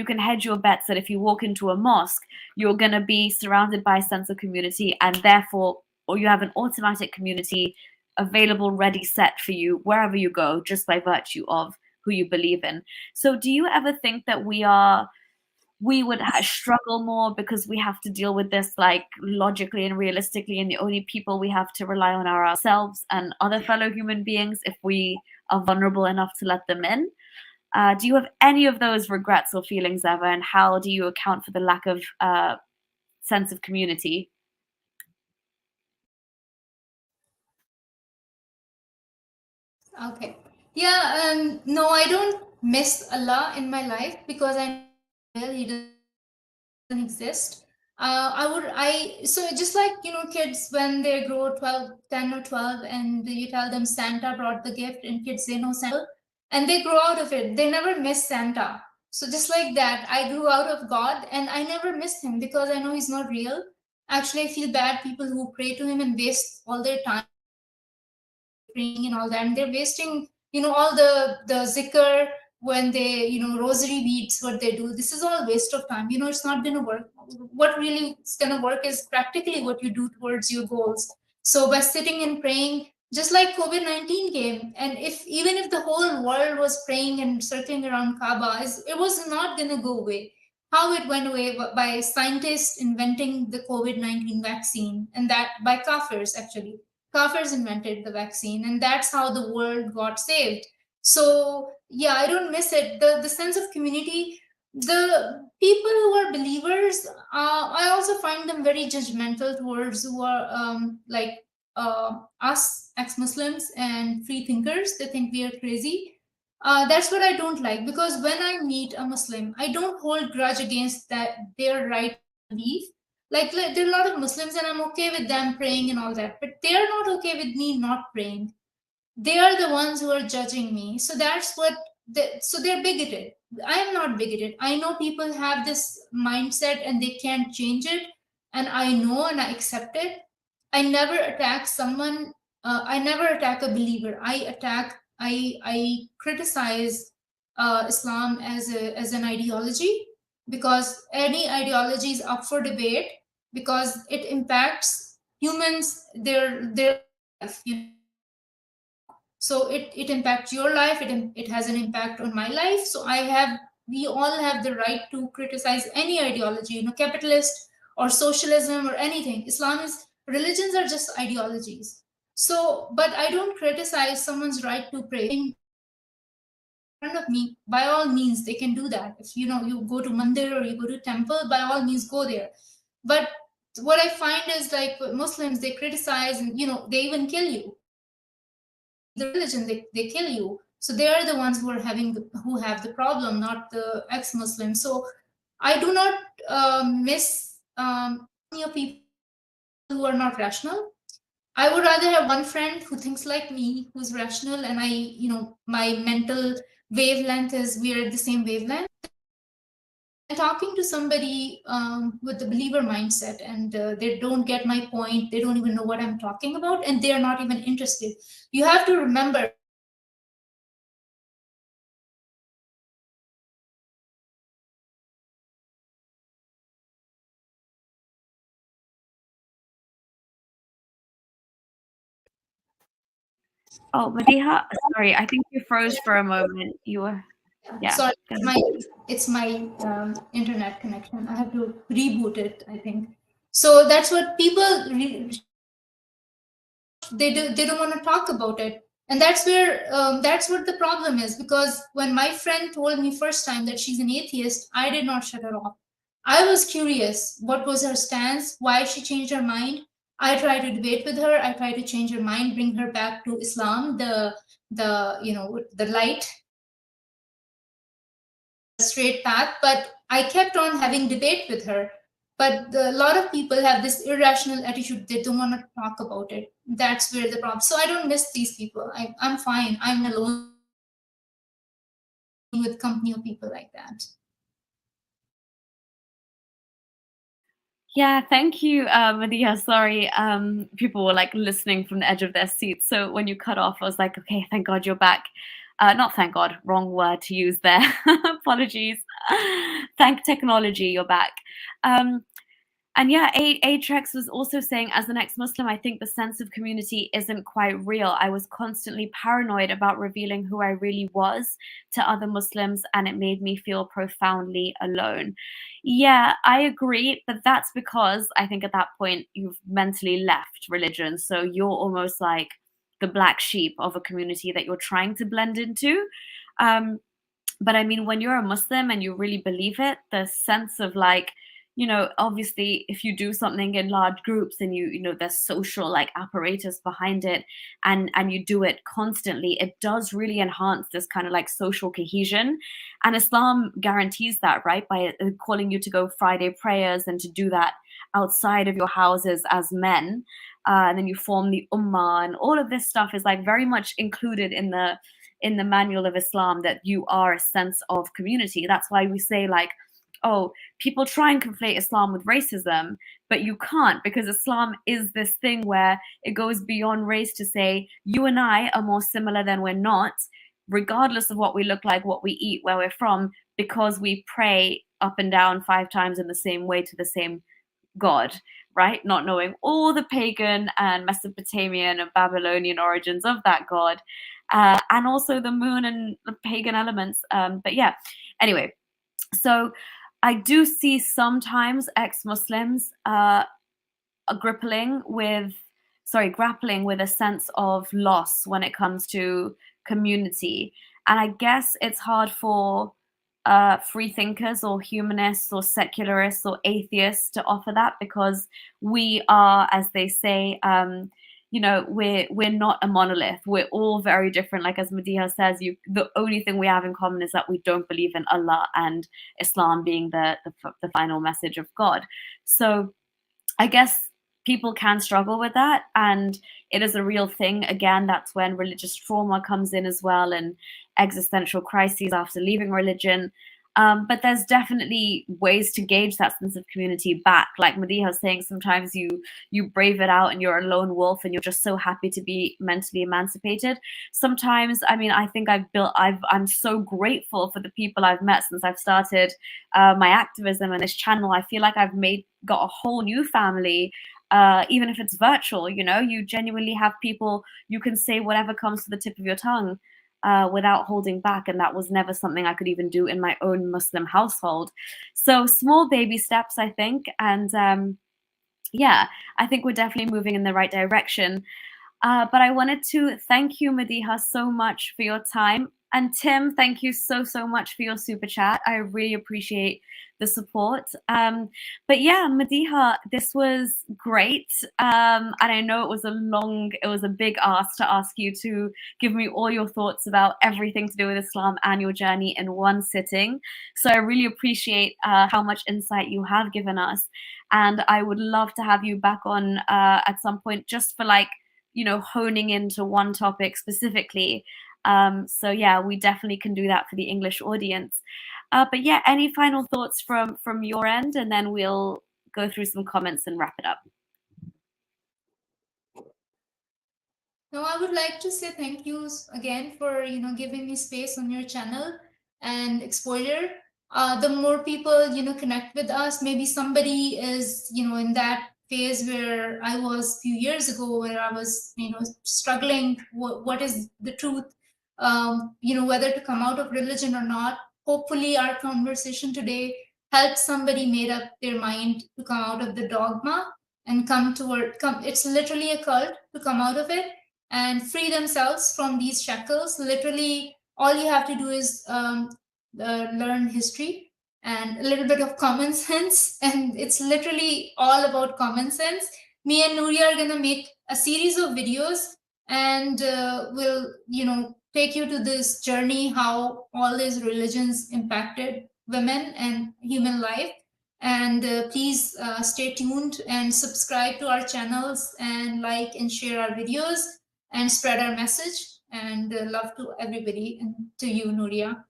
can hedge your bets that if you walk into a mosque, you're going to be surrounded by a sense of community, and therefore, or you have an automatic community available, ready, set for you wherever you go, just by virtue of who you believe in. So do you ever think that we would struggle more because we have to deal with this like logically and realistically, and the only people we have to rely on are ourselves and other fellow human beings if we are vulnerable enough to let them in? Do you have any of those regrets or feelings ever, and how do you account for the lack of sense of community? Okay. Yeah, no, I don't miss Allah in my life because I know he doesn't exist. So just like, kids when they grow 12, 10 or 12, and you tell them Santa brought the gift, and kids say no Santa, and they grow out of it. They never miss Santa. So just like that, I grew out of God and I never missed him because I know he's not real. Actually, I feel bad people who pray to him and waste all their time praying and all that, and they're wasting all the zikr when they rosary beads, what they do. This is all waste of time. It's not going to work. What really is going to work is practically what you do towards your goals. So by sitting and praying, just like COVID-19 came, and even if the whole world was praying and circling around Kaaba, it was not going to go away. How it went away by scientists inventing the COVID-19 vaccine, and that by kafirs actually. Kafirs invented the vaccine, and that's how the world got saved. So yeah, I don't miss it. The sense of community, the people who are believers, I also find them very judgmental towards who are like us ex-Muslims and free thinkers. They think we are crazy. That's what I don't like, because when I meet a Muslim, I don't hold grudge against their right to believe. Like there are a lot of Muslims, and I'm okay with them praying and all that, but they're not okay with me not praying. They are the ones who are judging me. So so they're bigoted. I am not bigoted. I know people have this mindset and they can't change it, and I know and I accept it. I never attack someone. I never attack a believer. I criticize Islam as an ideology, because any ideology is up for debate, because it impacts humans, their life. So it impacts your life. It has an impact on my life. So we all have the right to criticize any ideology, capitalist or socialism or anything. Religions are just ideologies. So, but I don't criticize someone's right to pray in front of me. By all means, they can do that. If you go to mandir or you go to temple, by all means go there. But what I find is, like, Muslims, they criticize, and they even kill you. The religion, they kill you. So they are the ones who have the problem, not the ex-Muslims. So I do not miss people who are not rational. I would rather have one friend who thinks like me, who's rational, and my mental wavelength we're at the same wavelength. And talking to somebody with the believer mindset, and they don't get my point, they don't even know what I'm talking about, and they're not even interested. You have to remember. Oh, Madiha, sorry, I think you froze for a moment. You were, yeah. Sorry, it's my internet connection. I have to reboot it, I think. So that's what people they don't want to talk about it, and that's what the problem is. Because when my friend told me first time that she's an atheist, I did not shut her off. I was curious what was her stance, why she changed her mind. I tried to debate with her. I tried to change her mind, bring her back to Islam, the light. straight path, but I kept on having debate with her. But a lot of people have this irrational attitude. They don't want to talk about it. That's where the problem. So I don't miss these people. I'm fine. I'm alone with company of people like that. Yeah, thank you, Madiha. Sorry, people were like listening from the edge of their seats. So when you cut off, I was like, okay, thank God you're back. Not thank God, wrong word to use there. Apologies. Thank technology, you're back. And yeah, Atrex was also saying, as an ex-Muslim, I think the sense of community isn't quite real. I was constantly paranoid about revealing who I really was to other Muslims, and it made me feel profoundly alone. Yeah, I agree, but that's because I think at that point you've mentally left religion. So you're almost like the black sheep of a community that you're trying to blend into. But I mean, when you're a Muslim and you really believe it, the sense of like, you know, obviously if you do something in large groups and you know, there's social like apparatus behind it and you do it constantly, it does really enhance this kind of like social cohesion. And Islam guarantees that, right? By calling you to go Friday prayers and to do that outside of your houses as men. And then you form the ummah, and all of this stuff is like very much included in the manual of Islam, that you are a sense of community. That's why we say like, oh, people try and conflate Islam with racism, but you can't, because Islam is this thing where it goes beyond race to say you and I are more similar than we're not, regardless of what we look like, what we eat, where we're from, because we pray up and down 5 times in the same way to the same God, right? Not knowing all the pagan and Mesopotamian and Babylonian origins of that God, and also the moon and the pagan elements. But yeah, anyway, so I do see sometimes ex-Muslims grappling with a sense of loss when it comes to community. And I guess it's hard for free thinkers or humanists or secularists or atheists to offer that, because we are, as they say, you know, we're not a monolith. We're all very different. Like as Madiha says, the only thing we have in common is that we don't believe in Allah, and Islam being the final message of God. So I guess people can struggle with that, and it is a real thing. Again, that's when religious trauma comes in as well, and existential crises after leaving religion. But there's definitely ways to gauge that sense of community back. Like Madiha was saying, sometimes you brave it out and you're a lone wolf and you're just so happy to be mentally emancipated. Sometimes, I mean, I think I'm so grateful for the people I've met since I've started my activism and this channel. I feel like I've got a whole new family. Even if it's virtual, you know, you genuinely have people, you can say whatever comes to the tip of your tongue without holding back. And that was never something I could even do in my own Muslim household. So small baby steps, I think. And yeah, I think we're definitely moving in the right direction. But I wanted to thank you, Madiha, so much for your time. And Tim, thank you so much for your super chat. I really appreciate the support. But yeah, Madiha, this was great. And I know it was a big ask to ask you to give me all your thoughts about everything to do with Islam and your journey in one sitting. So I really appreciate how much insight you have given us. And I would love to have you back on at some point, just for like, you know, honing into one topic specifically. So yeah, we definitely can do that for the English audience. But yeah, any final thoughts from your end, and then we'll go through some comments and wrap it up. No, I would like to say thank you again for, you know, giving me space on your channel and exposure. The more people, you know, connect with us, maybe somebody is, you know, in that phase where I was a few years ago, where I was, you know, struggling. What is the truth? You know, whether to come out of religion or not. Hopefully, our conversation today helps somebody made up their mind to come out of the dogma and come. It's literally a cult, to come out of it and free themselves from these shackles. Literally, all you have to do is learn history and a little bit of common sense, and it's literally all about common sense. Me and Nuria are gonna make a series of videos, and we'll, you know, take you to this journey, how all these religions impacted women and human life. And please stay tuned and subscribe to our channels and like and share our videos and spread our message. And love to everybody, and to you, Nuria.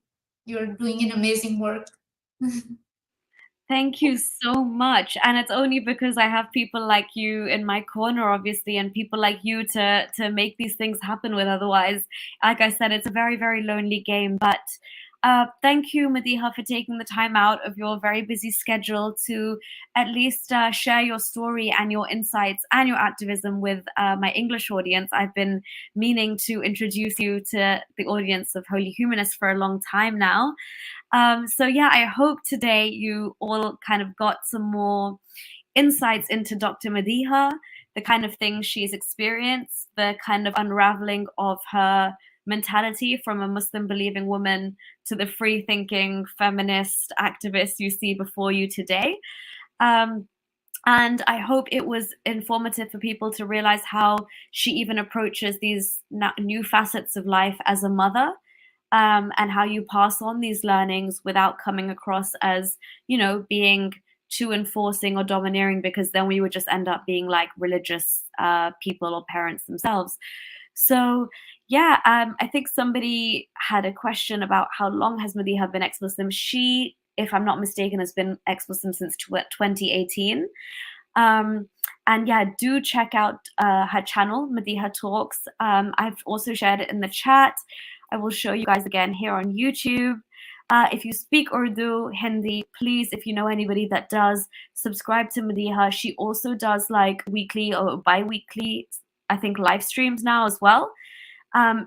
You're doing an amazing work. Thank you so much. And it's only because I have people like you in my corner, obviously, and people like you to make these things happen with. Otherwise, like I said, it's a very, very lonely game. But thank you, Madiha, for taking the time out of your very busy schedule to at least share your story and your insights and your activism with my English audience. I've been meaning to introduce you to the audience of Holy Humanists for a long time now. So yeah, I hope today you all kind of got some more insights into Dr. Madiha, the kind of things she's experienced, the kind of unraveling of her mentality from a Muslim believing woman to the free thinking feminist activist you see before you today. And I hope it was informative for people to realize how she even approaches these new facets of life as a mother. And how you pass on these learnings without coming across as, being too enforcing or domineering, because then we would just end up being like religious people or parents themselves. So yeah, I think somebody had a question about how long has Madiha been ex-Muslim. She, if I'm not mistaken, has been ex-Muslim since 2018. And yeah, do check out her channel, Madiha Talks. I've also shared it in the chat. I will show you guys again here on YouTube. If you speak Urdu, Hindi, please, if you know anybody that does, subscribe to Madiha. She also does like weekly or bi-weekly, I think, live streams now as well.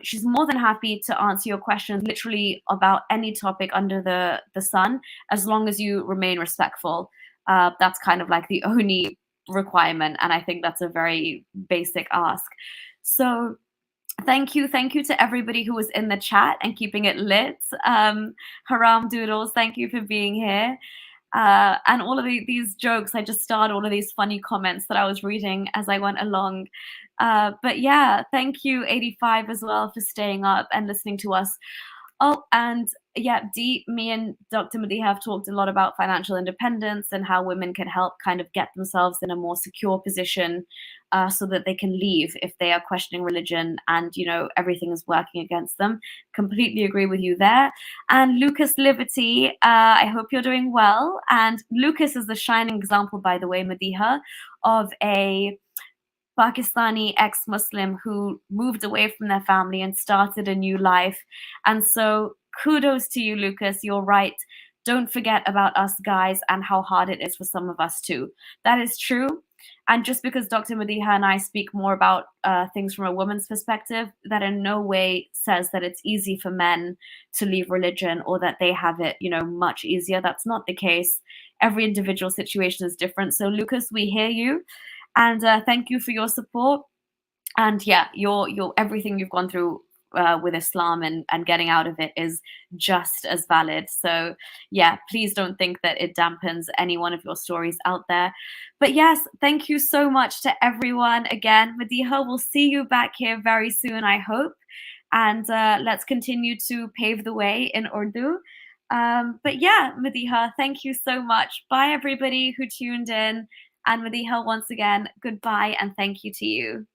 She's more than happy to answer your questions literally about any topic under the sun, as long as you remain respectful. That's kind of like the only requirement, and I think that's a very basic ask. So thank you to everybody who was in the chat and keeping it lit. Haram Doodles, thank you for being here. And all of these jokes, I just starred all of these funny comments that I was reading as I went along. But yeah, thank you 85 as well for staying up and listening to us. Oh, and yeah, me and Dr. Madiha have talked a lot about financial independence and how women can help kind of get themselves in a more secure position so that they can leave if they are questioning religion and, everything is working against them. Completely agree with you there. And Lucas Liberty, I hope you're doing well. And Lucas is the shining example, by the way, Madiha, of a Pakistani ex-Muslim who moved away from their family and started a new life. And so kudos to you, Lucas. You're right. Don't forget about us guys and how hard it is for some of us too. That is true. And just because Dr. Madiha and I speak more about things from a woman's perspective, that in no way says that it's easy for men to leave religion or that they have it, much easier. That's not the case. Every individual situation is different. So Lucas, we hear you. And thank you for your support. And yeah, your everything you've gone through with Islam and getting out of it is just as valid. So yeah, please don't think that it dampens any one of your stories out there. But yes, thank you so much to everyone. Again, Madiha, we'll see you back here very soon, I hope. And let's continue to pave the way in Urdu. But yeah, Madiha, thank you so much. Bye, everybody who tuned in. And Madiha, once again, goodbye and thank you to you.